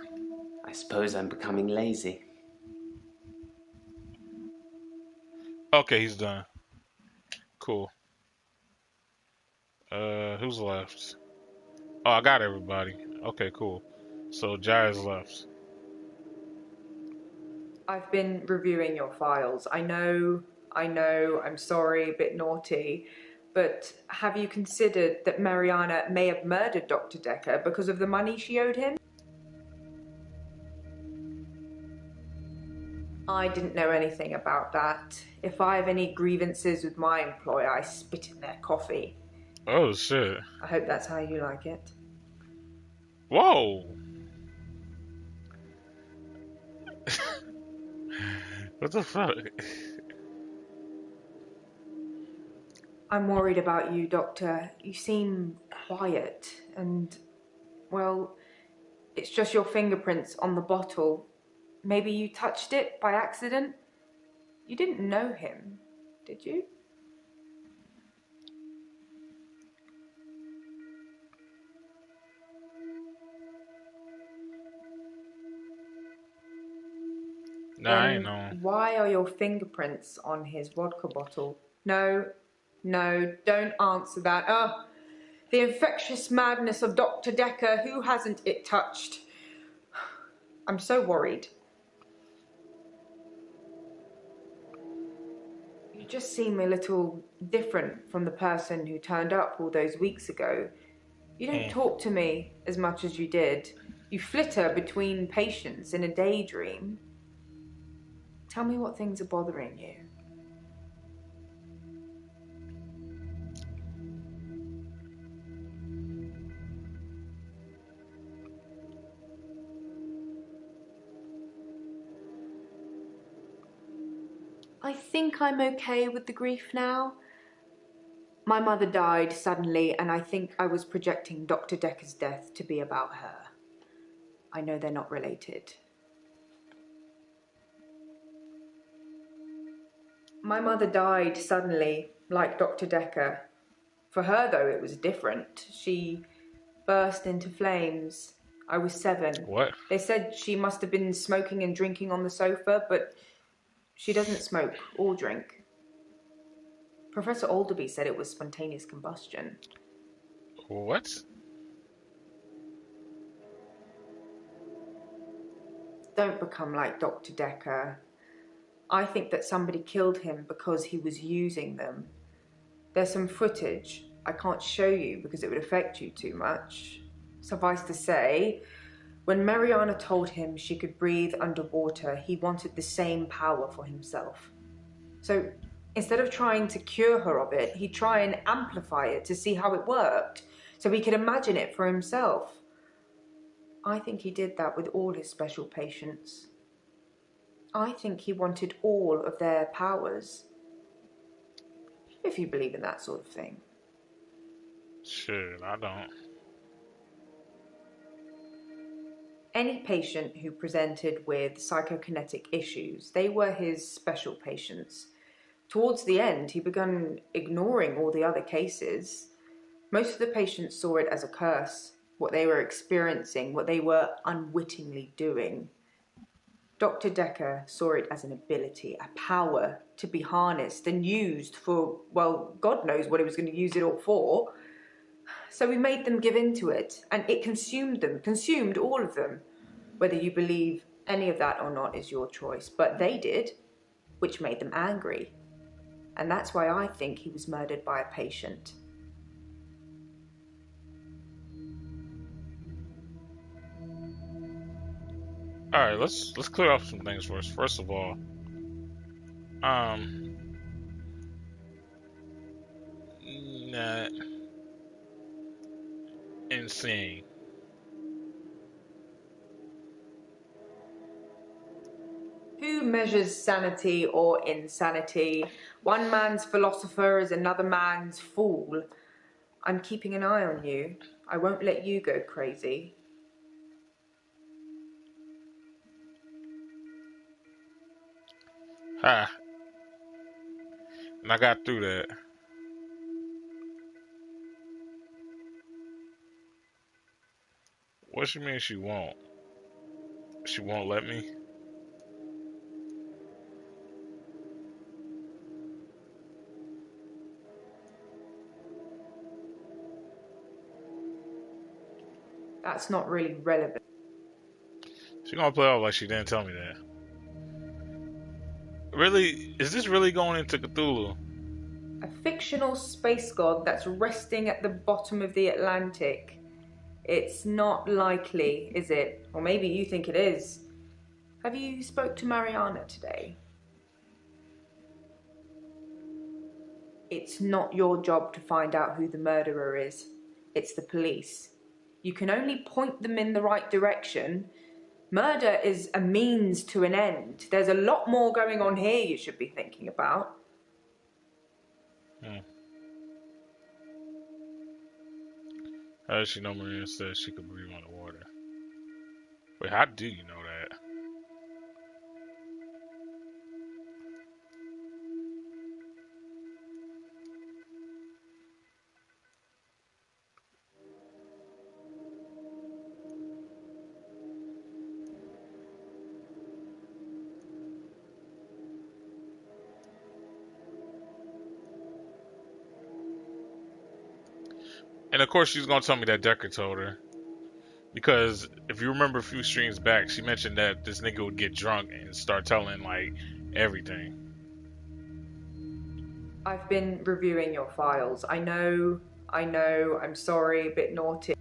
I suppose I'm becoming lazy. Okay, he's done. Cool. Who's left? Oh, I got everybody. Okay, cool. So Jai is left. I've been reviewing your files. I know, I'm sorry, a bit naughty, but have you considered that Mariana may have murdered Dr. Dekker because of the money she owed him? I didn't know anything about that. If I have any grievances with my employer, I spit in their coffee. Oh, shit. I hope that's how you like it. Whoa. What the fuck? I'm worried about you, Doctor. You seem quiet and, well, it's just your fingerprints on the bottle. Maybe you touched it by accident? You didn't know him, did you? Nah, I ain't know. Why are your fingerprints on his vodka bottle? No, don't answer that. Oh, the infectious madness of Dr. Dekker. Who hasn't it touched? I'm so worried. You just seem a little different from the person who turned up all those weeks ago. You don't talk to me as much as you did. You flitter between patients in a daydream. Tell me what things are bothering you. I think I'm okay with the grief now. My mother died suddenly, and I think I was projecting Dr. Dekker's death to be about her. I know they're not related. My mother died suddenly, like Dr. Dekker. For her, though, it was different. She burst into flames. I was 7. What? They said she must have been smoking and drinking on the sofa, but she doesn't smoke or drink. Professor Alderby said it was spontaneous combustion. What? Don't become like Dr. Dekker. I think that somebody killed him because he was using them. There's some footage I can't show you because it would affect you too much. Suffice to say, when Mariana told him she could breathe underwater, he wanted the same power for himself. So instead of trying to cure her of it, he'd try and amplify it to see how it worked, so he could imagine it for himself. I think he did that with all his special patients. I think he wanted all of their powers. If you believe in that sort of thing. Shit, I don't. Any patient who presented with psychokinetic issues, they were his special patients. Towards the end, he began ignoring all the other cases. Most of the patients saw it as a curse, what they were experiencing, what they were unwittingly doing. Dr. Dekker saw it as an ability, a power to be harnessed and used for, well, God knows what he was going to use it all for. So we made them give in to it, and it consumed them, consumed all of them. Whether you believe any of that or not is your choice, but they did, which made them angry. And that's why I think he was murdered by a patient. All right, let's clear up some things first. First of all, not insane. Who measures sanity or insanity? One man's philosopher is another man's fool. I'm keeping an eye on you. I won't let you go crazy. Ha. And I got through that. What she mean she won't? She won't let me? That's not really relevant. She gonna play off like she didn't tell me that. Really? Is this really going into Cthulhu? A fictional space god that's resting at the bottom of the Atlantic. It's not likely, is it? Or maybe you think it is. Have you spoke to Mariana today? It's not your job to find out who the murderer is. It's the police. You can only point them in the right direction. Murder is a means to an end. There's a lot more going on here you should be thinking about. How does she know Maria said she could breathe underwater? Wait, how do you know that? And of course she's gonna tell me that Dekker told her. Because if you remember a few streams back, she mentioned that this nigga would get drunk and start telling like everything. I've been reviewing your files. I know, I'm sorry, a bit naughty.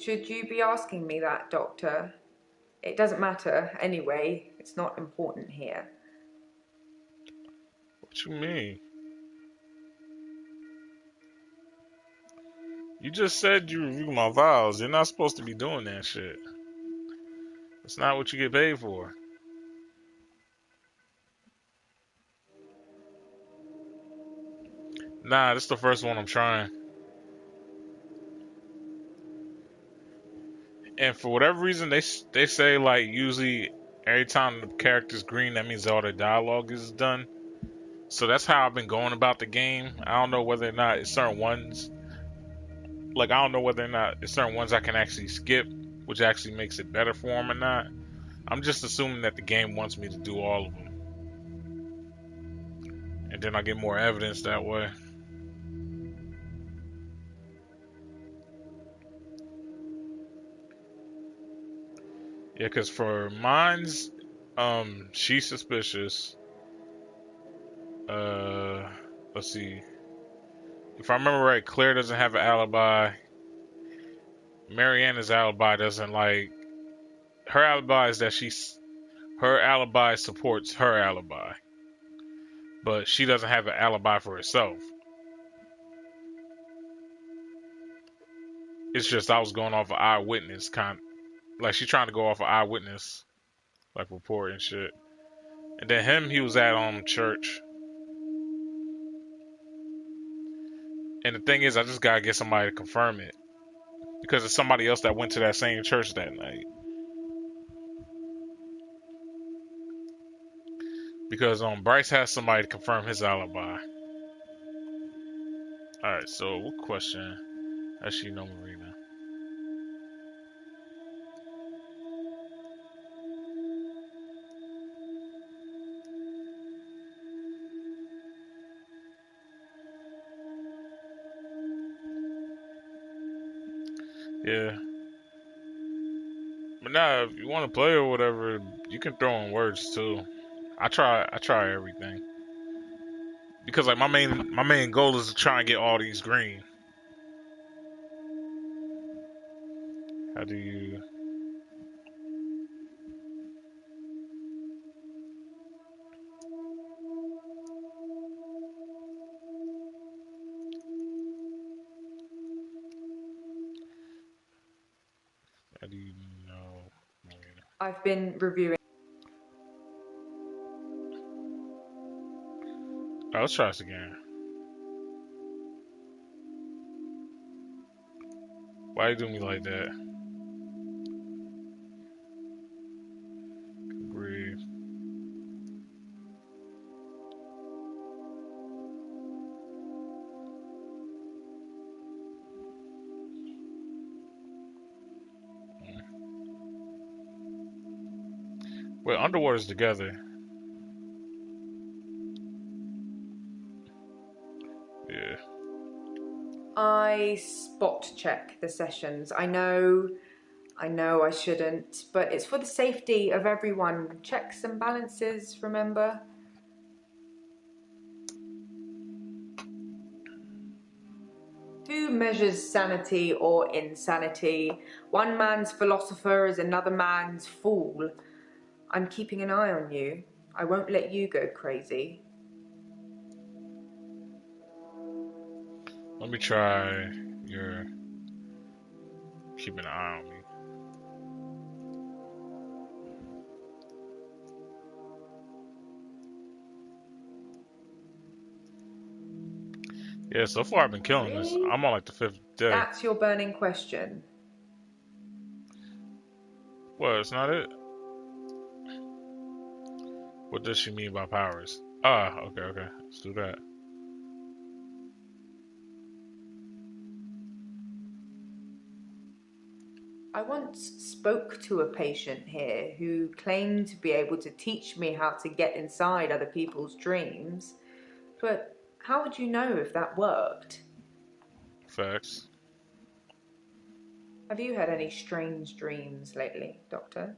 Should you be asking me that, Doctor? It doesn't matter anyway. It's not important here. What you mean? You just said you review my files. You're not supposed to be doing that shit. It's not what you get paid for. Nah, this is the first one I'm trying. And for whatever reason, they say like usually every time the character's green, that means all the dialogue is done. So that's how I've been going about the game. I don't know whether or not it's certain ones. Like I don't know whether or not it's certain ones I can actually skip, which actually makes it better for them or not. I'm just assuming that the game wants me to do all of them, and then I get more evidence that way. Yeah, because for mine's, she's suspicious. Let's see. If I remember right, Claire doesn't have an alibi. Mariana's alibi doesn't like. Her alibi is that her alibi supports her alibi, but she doesn't have an alibi for herself. It's just I was going off of eyewitness like she's trying to go off of eyewitness like report and shit. And then him, he was at church. And the thing is, I just gotta get somebody to confirm it, because it's somebody else that went to that same church that night. Because Bryce has somebody to confirm his alibi. Alright, so what question? Does she know Marina? Yeah. But now, if you want to play or whatever, you can throw in words too. I try everything. Because like my main goal is to try and get all these green. How do you... How do you know? I've been reviewing. Oh, let's try this again. Why you do me like that? Breathe. Well, underwater's together. Yeah. I spot check the sessions. I know I know I shouldn't, but it's for the safety of everyone. Checks and balances, remember? Who measures sanity or insanity? One man's philosopher is another man's fool. I'm keeping an eye on you. I won't let you go crazy. Let me try your keeping an eye on me. Yeah, so far I've been killing this. Really? I'm on like the 5th day. That's your burning question. Well, it's not it. What does she mean by powers? Ah, okay. Let's do that. I once spoke to a patient here who claimed to be able to teach me how to get inside other people's dreams. But how would you know if that worked? Facts. Have you had any strange dreams lately, Doctor?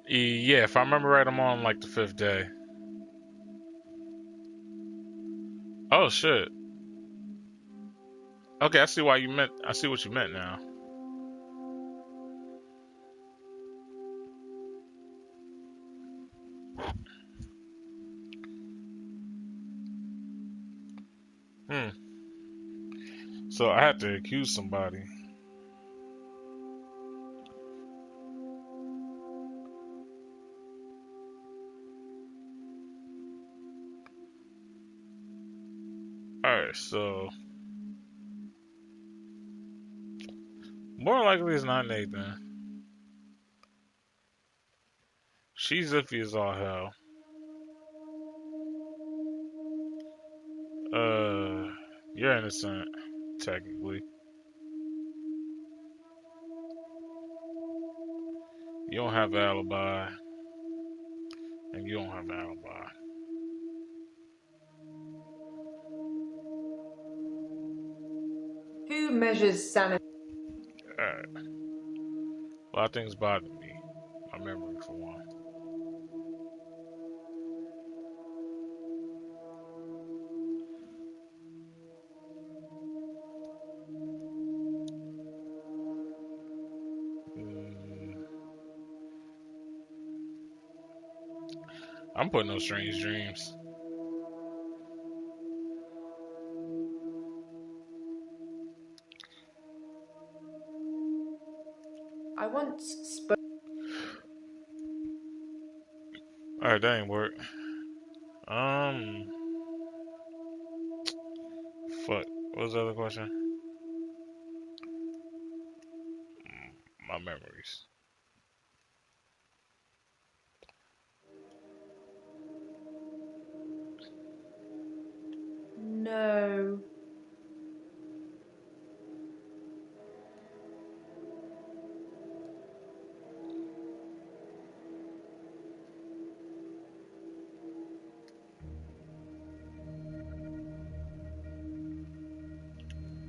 Yeah, if I remember right, I'm on like the 5th day. Oh shit. Okay, I see why you meant. I see what you meant now. So I had to accuse somebody. Alright, so more likely it's not Nathan. She's iffy as all hell. You're innocent, technically. You don't have an alibi, and you don't have an alibi. Who measures sanity? Alright. A lot of things bother me. My memory, for one. I'm putting no strange dreams. I once spoke. Alright, that ain't work. Fuck. What was the other question? My memories. No.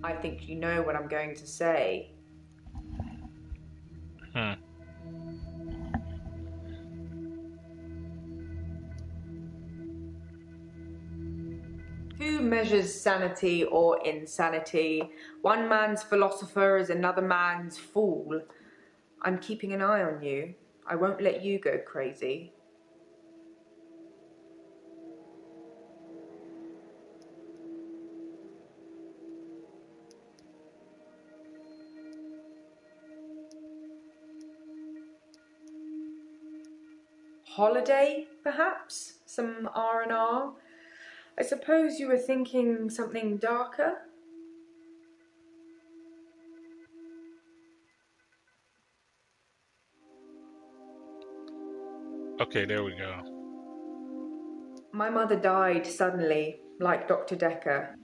I think you know what I'm going to say. Who measures sanity or insanity? One man's philosopher is another man's fool. I'm keeping an eye on you. I won't let you go crazy. Holiday, perhaps? Some R&R? I suppose you were thinking something darker? Okay, there we go. My mother died suddenly, like Dr. Dekker.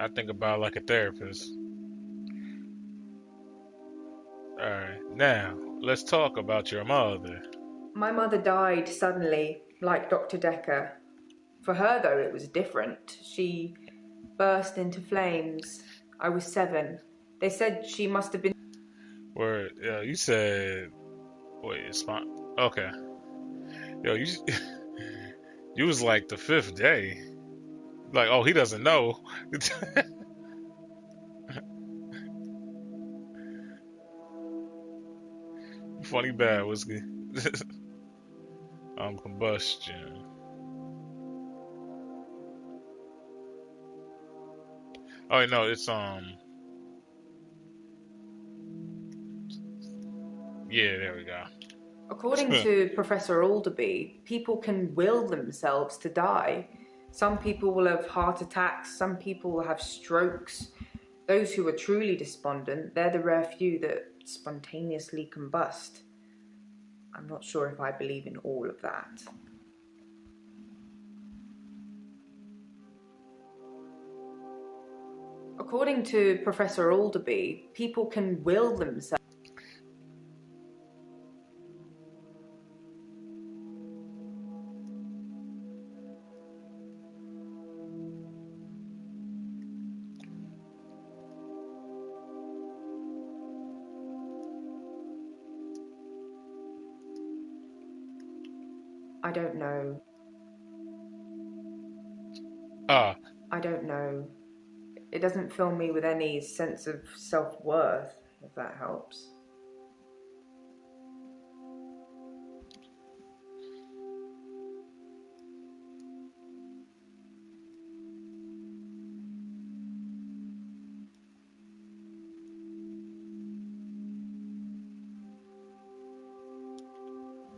I think about like a therapist. Alright, now let's talk about your mother. My mother died suddenly, like Dr. Dekker. For her, though, it was different. She burst into flames. I was 7. They said she must have been... Word, yeah, you said, wait, it's fine. Okay. Yo, you you was like the 5th day. Like, oh, he doesn't know. Funny bad, what's good? Combustion. Oh no, it's yeah, there we go. According to Professor Alderby, people can will themselves to die. Some people will have heart attacks, some people will have strokes. Those who are truly despondent, they're the rare few that spontaneously combust. I'm not sure if I believe in all of that. According to Professor Alderby, people can will themselves. I don't know. I don't know. It doesn't fill me with any sense of self-worth, if that helps.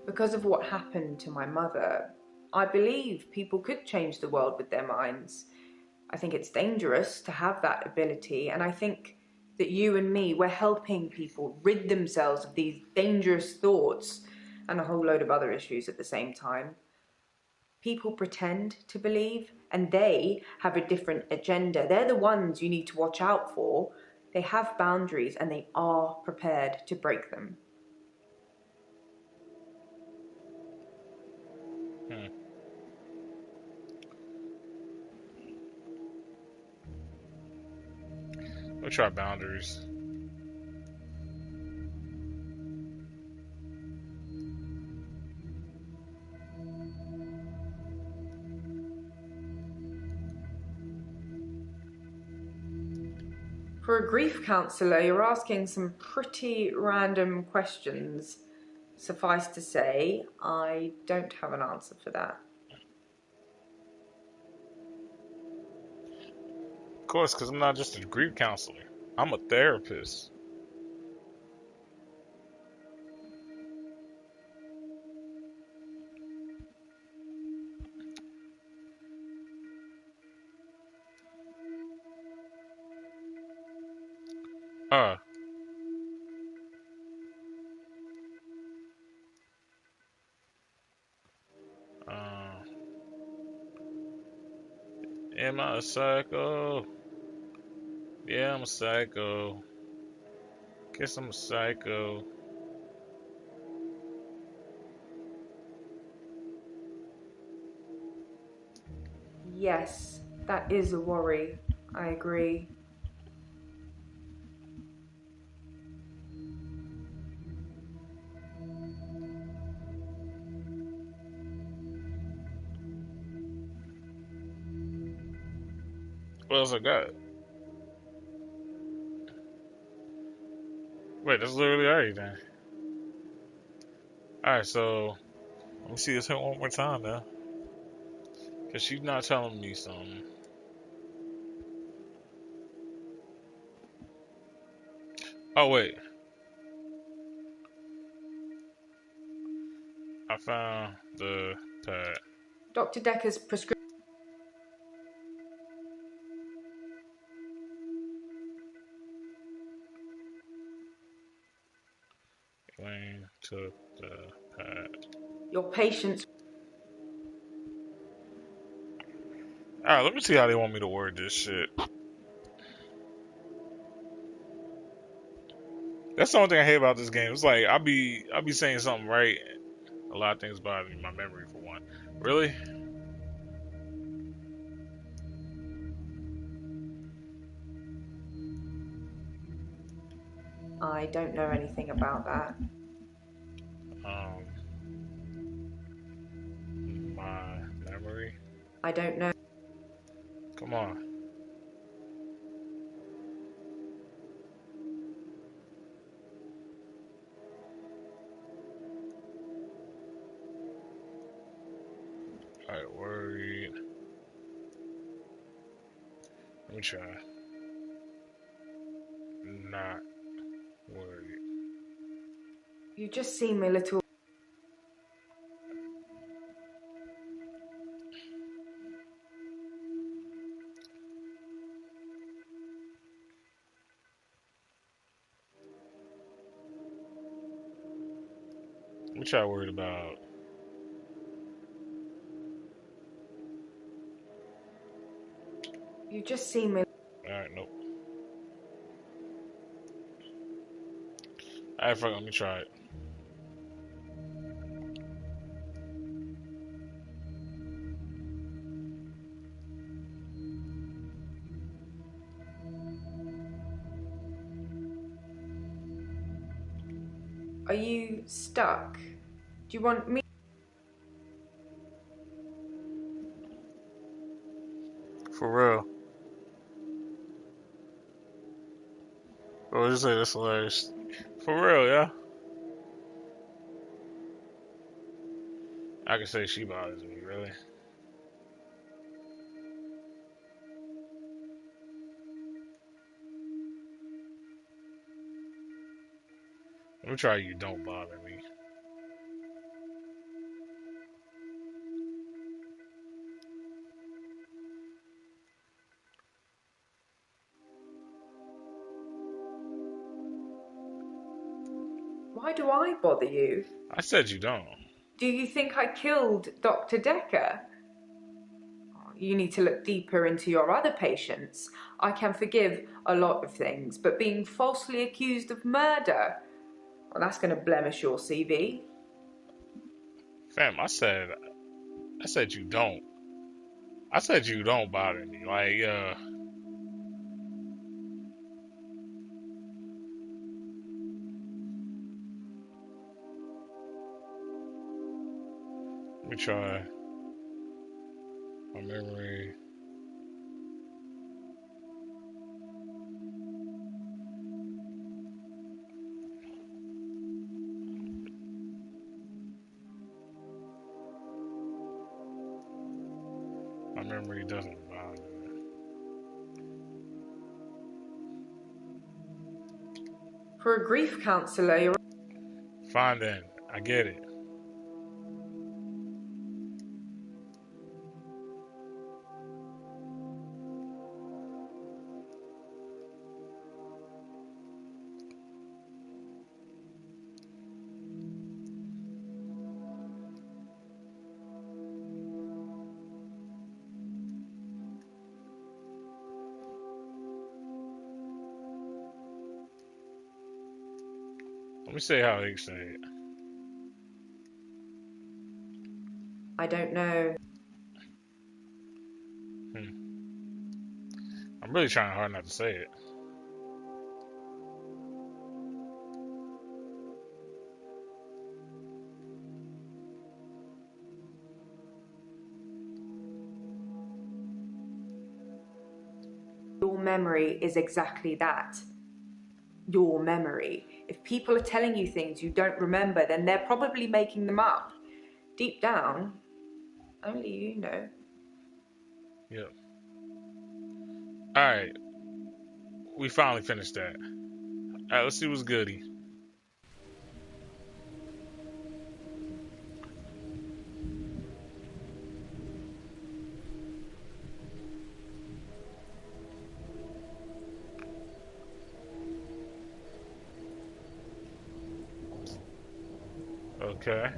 Because of what happened to my mother, I believe people could change the world with their minds. I think it's dangerous to have that ability, and I think that you and me, we're helping people rid themselves of these dangerous thoughts and a whole load of other issues at the same time. People pretend to believe, and they have a different agenda. They're the ones you need to watch out for. They have boundaries, and they are prepared to break them. We'll try boundaries. For a grief counsellor, you're asking some pretty random questions. Suffice to say, I don't have an answer for that. Of course, because I'm not just a grief counselor. I'm a therapist. Am I a psycho? Yeah, I'm a psycho. Guess I'm a psycho. Yes, that is a worry. I agree. What else I got? Wait, that's literally everything. Alright, so let me see this hit one more time now. Cause she's not telling me something. Oh wait. I found the pad. Dr. Dekker's prescription. Wayne took the pad. Your patients. Alright, let me see how they want me to word this shit. That's the only thing I hate about this game. It's like I'll be saying something right. A lot of things bother me. My memory, for one. Really? I don't know anything about that. My memory. I don't know. Come on. Alright, worried. Let me try. Not worried. You just seem a little... Let me try worried about. You just seem a... Alright, nope. Alright, fuck it, let me try it. Are you stuck? Do you want me... For real. What would you say? That's hilarious. For real, yeah. I can say she bothers me, really. Let me try you don't bother me. Why do I bother you? I said you don't. Do you think I killed Dr. Dekker? You need to look deeper into your other patients. I can forgive a lot of things, but being falsely accused of murder, well, that's going to blemish your CV. Fam, I said you don't. I said you don't bother me. Like, let me try. My memory. My memory doesn't bother me. For a grief counsellor, you're... Fine then. I get it. Let me say how they say it. I don't know. I'm really trying hard not to say it. Your memory is exactly that. Your memory. If people are telling you things you don't remember, then they're probably making them up. Deep down, only you know. Yep. Alright. We finally finished that. Alright, let's see what's goody. Okay.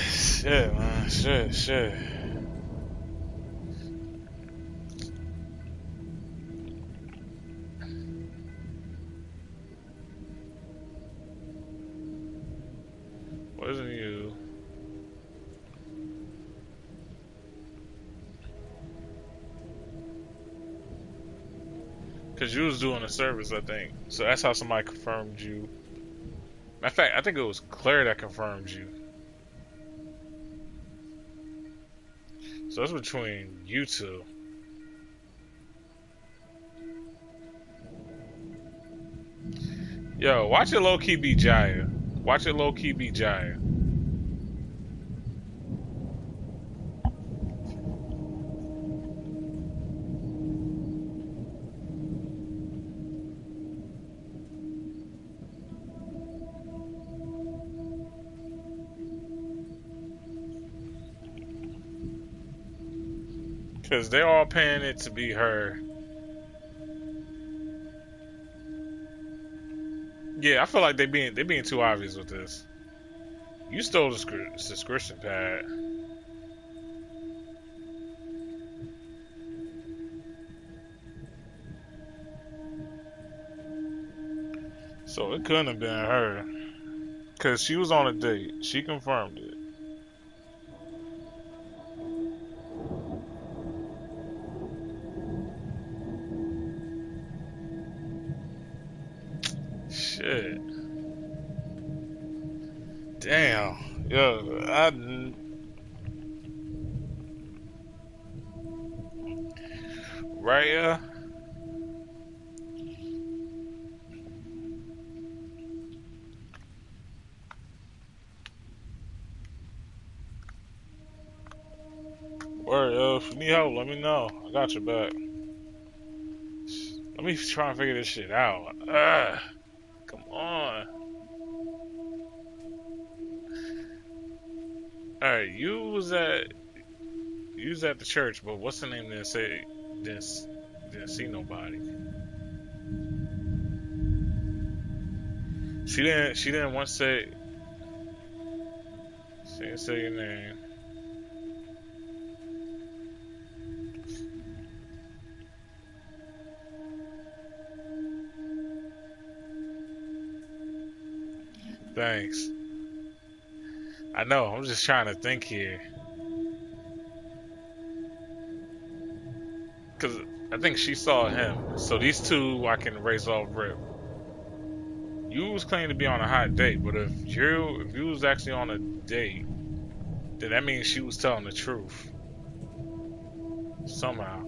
Shit, man. Shit. wasn't you. Because you was doing a service, I think. So that's how somebody confirmed you. Matter of fact, I think it was Claire that confirmed you. So it's between you two. Yo, watch it low-key be Jaya. Watch it low-key be Jaya. Because they're all paying it to be her. Yeah, I feel like they being too obvious with this. You stole the subscription pad. So it couldn't have been her. Because she was on a date. She confirmed it. Shit. Damn. Yo, right, yeah? Word, yo, if you need help, let me know. I got your back. Let me try and figure this shit out. Come on. Alright, you was at the church, but what's the name didn't see nobody. She didn't once say she didn't say your name. Thanks. I know, I'm just trying to think here. Because I think she saw him. So these two I can erase off rip. You was claiming to be on a hot date, but if you was actually on a date, then that means she was telling the truth. Somehow.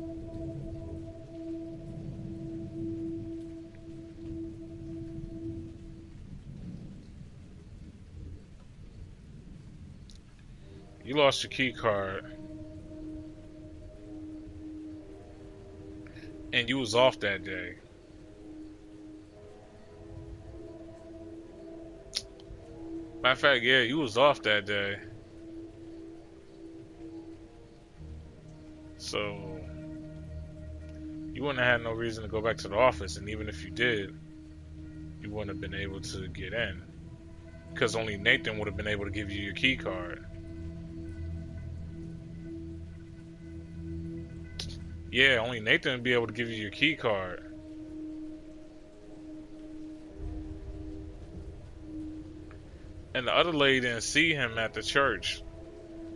You lost your key card. And you was off that day. Matter of fact, yeah, you was off that day. So you wouldn't have had no reason to go back to the office, and even if you did, you wouldn't have been able to get in. Because only Nathan would have been able to give you your key card. Yeah, only Nathan would be able to give you your key card. And the other lady didn't see him at the church.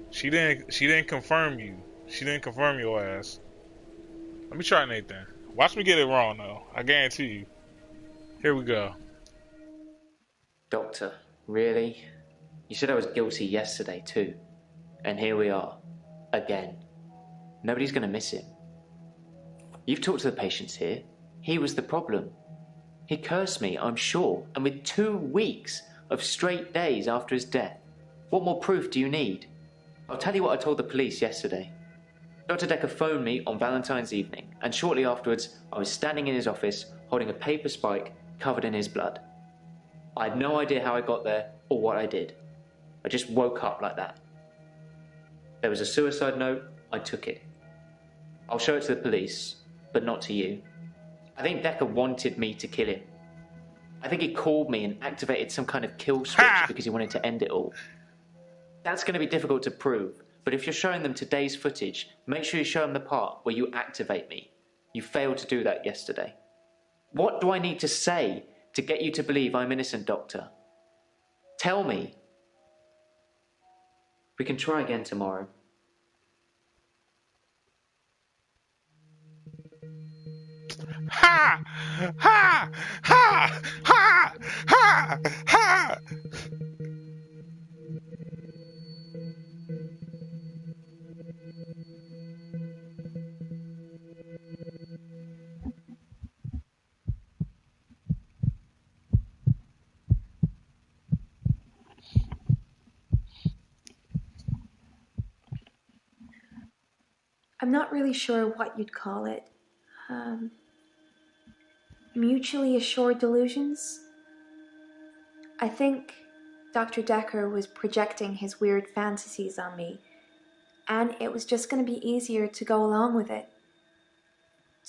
She didn't confirm you. She didn't confirm your ass. Let me try Nathan. Watch me get it wrong though. I guarantee you. Here we go. Doctor, really? You said I was guilty yesterday too. And here we are. Again. Nobody's gonna miss him. You've talked to the patients here. He was the problem. He cursed me, I'm sure, and with 2 weeks of straight days after his death. What more proof do you need? I'll tell you what I told the police yesterday. Dr. Dekker phoned me on Valentine's evening, and shortly afterwards, I was standing in his office holding a paper spike covered in his blood. I had no idea how I got there or what I did. I just woke up like that. There was a suicide note, I took it. I'll show it to the police, but not to you. I think Dekker wanted me to kill him. I think he called me and activated some kind of kill switch because he wanted to end it all. That's going to be difficult to prove, but if you're showing them today's footage, make sure you show them the part where you activate me. You failed to do that yesterday. What do I need to say to get you to believe I'm innocent, Doctor? Tell me. We can try again tomorrow. Ha! Ha! Ha! Ha! Ha! Ha! I'm not really sure what you'd call it. Mutually assured delusions? I think Dr. Dekker was projecting his weird fantasies on me, and it was just going to be easier to go along with it,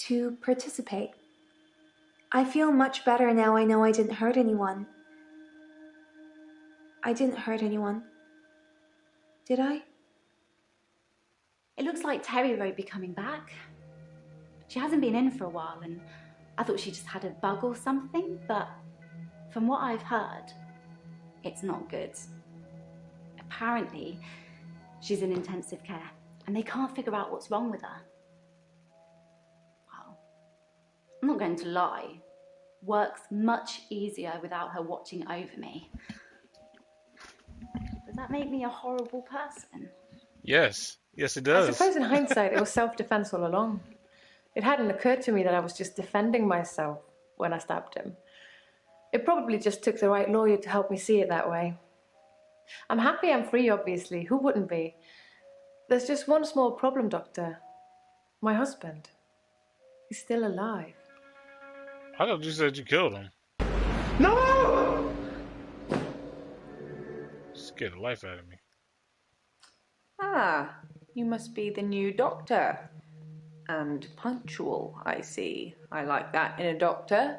to participate. I feel much better now I know I didn't hurt anyone. I didn't hurt anyone. Did I? It looks like Terry won't be coming back. She hasn't been in for a while, and I thought she just had a bug or something, but from what I've heard, it's not good. Apparently, she's in intensive care, and they can't figure out what's wrong with her. Well, I'm not going to lie. Work's much easier without her watching over me. Does that make me a horrible person? Yes. Yes, it does. I suppose in hindsight, it was self-defense all along. It hadn't occurred to me that I was just defending myself when I stabbed him. It probably just took the right lawyer to help me see it that way. I'm happy I'm free, obviously. Who wouldn't be? There's just one small problem, Doctor. My husband. He's still alive. I thought you said you killed him. No! Scared the life out of me. Ah, you must be the new doctor. And punctual, I see. I like that in a doctor.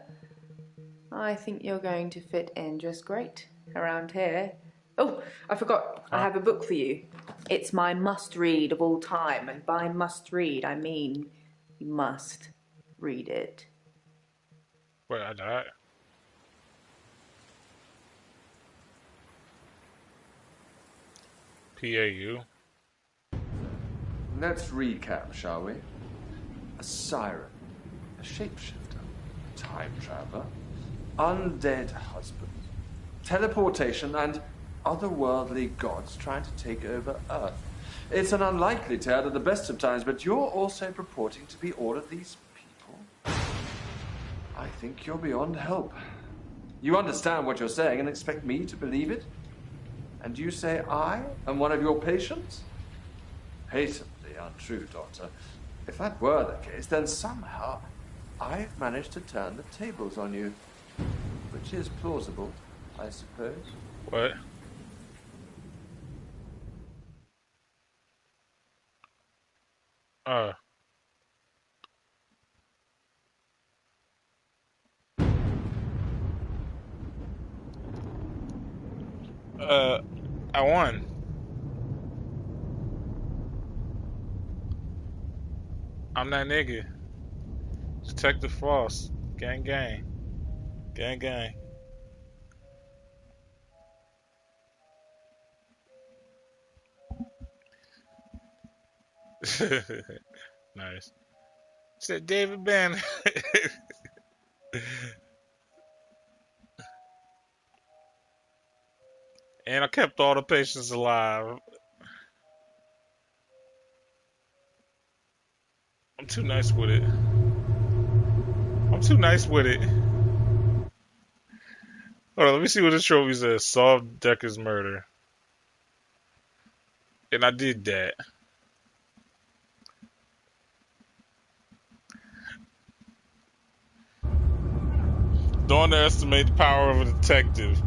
I think you're going to fit in just great around here. Oh, I forgot. I have a book for you. It's my must-read of all time, and by must-read, I mean you must read it. Wait, I died. PAU. Let's recap, shall we? A siren, a shapeshifter, a time traveler, undead husband, teleportation, and otherworldly gods trying to take over Earth. It's an unlikely tale at the best of times, but you're also purporting to be all of these people. I think you're beyond help. You understand what you're saying and expect me to believe it? And you say I am one of your patients? Patently untrue, Doctor. If that were the case, then somehow I've managed to turn the tables on you. Which is plausible, I suppose. What? I won. I'm that nigga. Detective Frost. Gang gang. Gang gang. Nice. Said David Ben. And I kept all the patients alive. I'm too nice with it. I'm too nice with it. Hold on, let me see what this trophy says. Solve Dekker's murder. And I did that. Don't underestimate the power of a detective.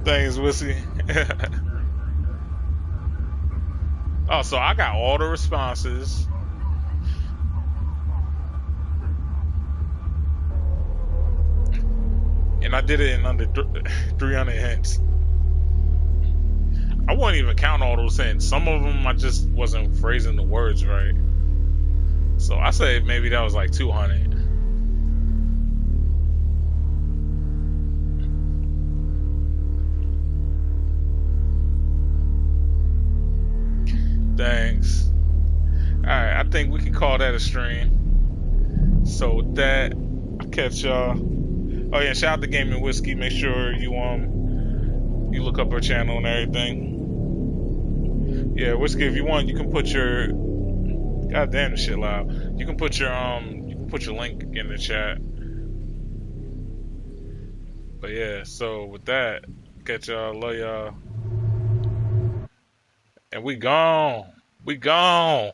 Thanks, Wissy. Oh, so I got all the responses. And I did it in under 300 hints. I wouldn't even count all those hints. Some of them I just wasn't phrasing the words right. So I say maybe that was like 200. Thanks. Alright, I think we can call that a stream. So with that, I'll catch y'all. Oh yeah, shout out to Gaming Whiskey. Make sure you look up her channel and everything. Yeah, Whiskey, if you want, you can put your God damn, this shit loud. You can put your link in the chat. But yeah, so with that, catch y'all, love y'all. And we gone. We gone.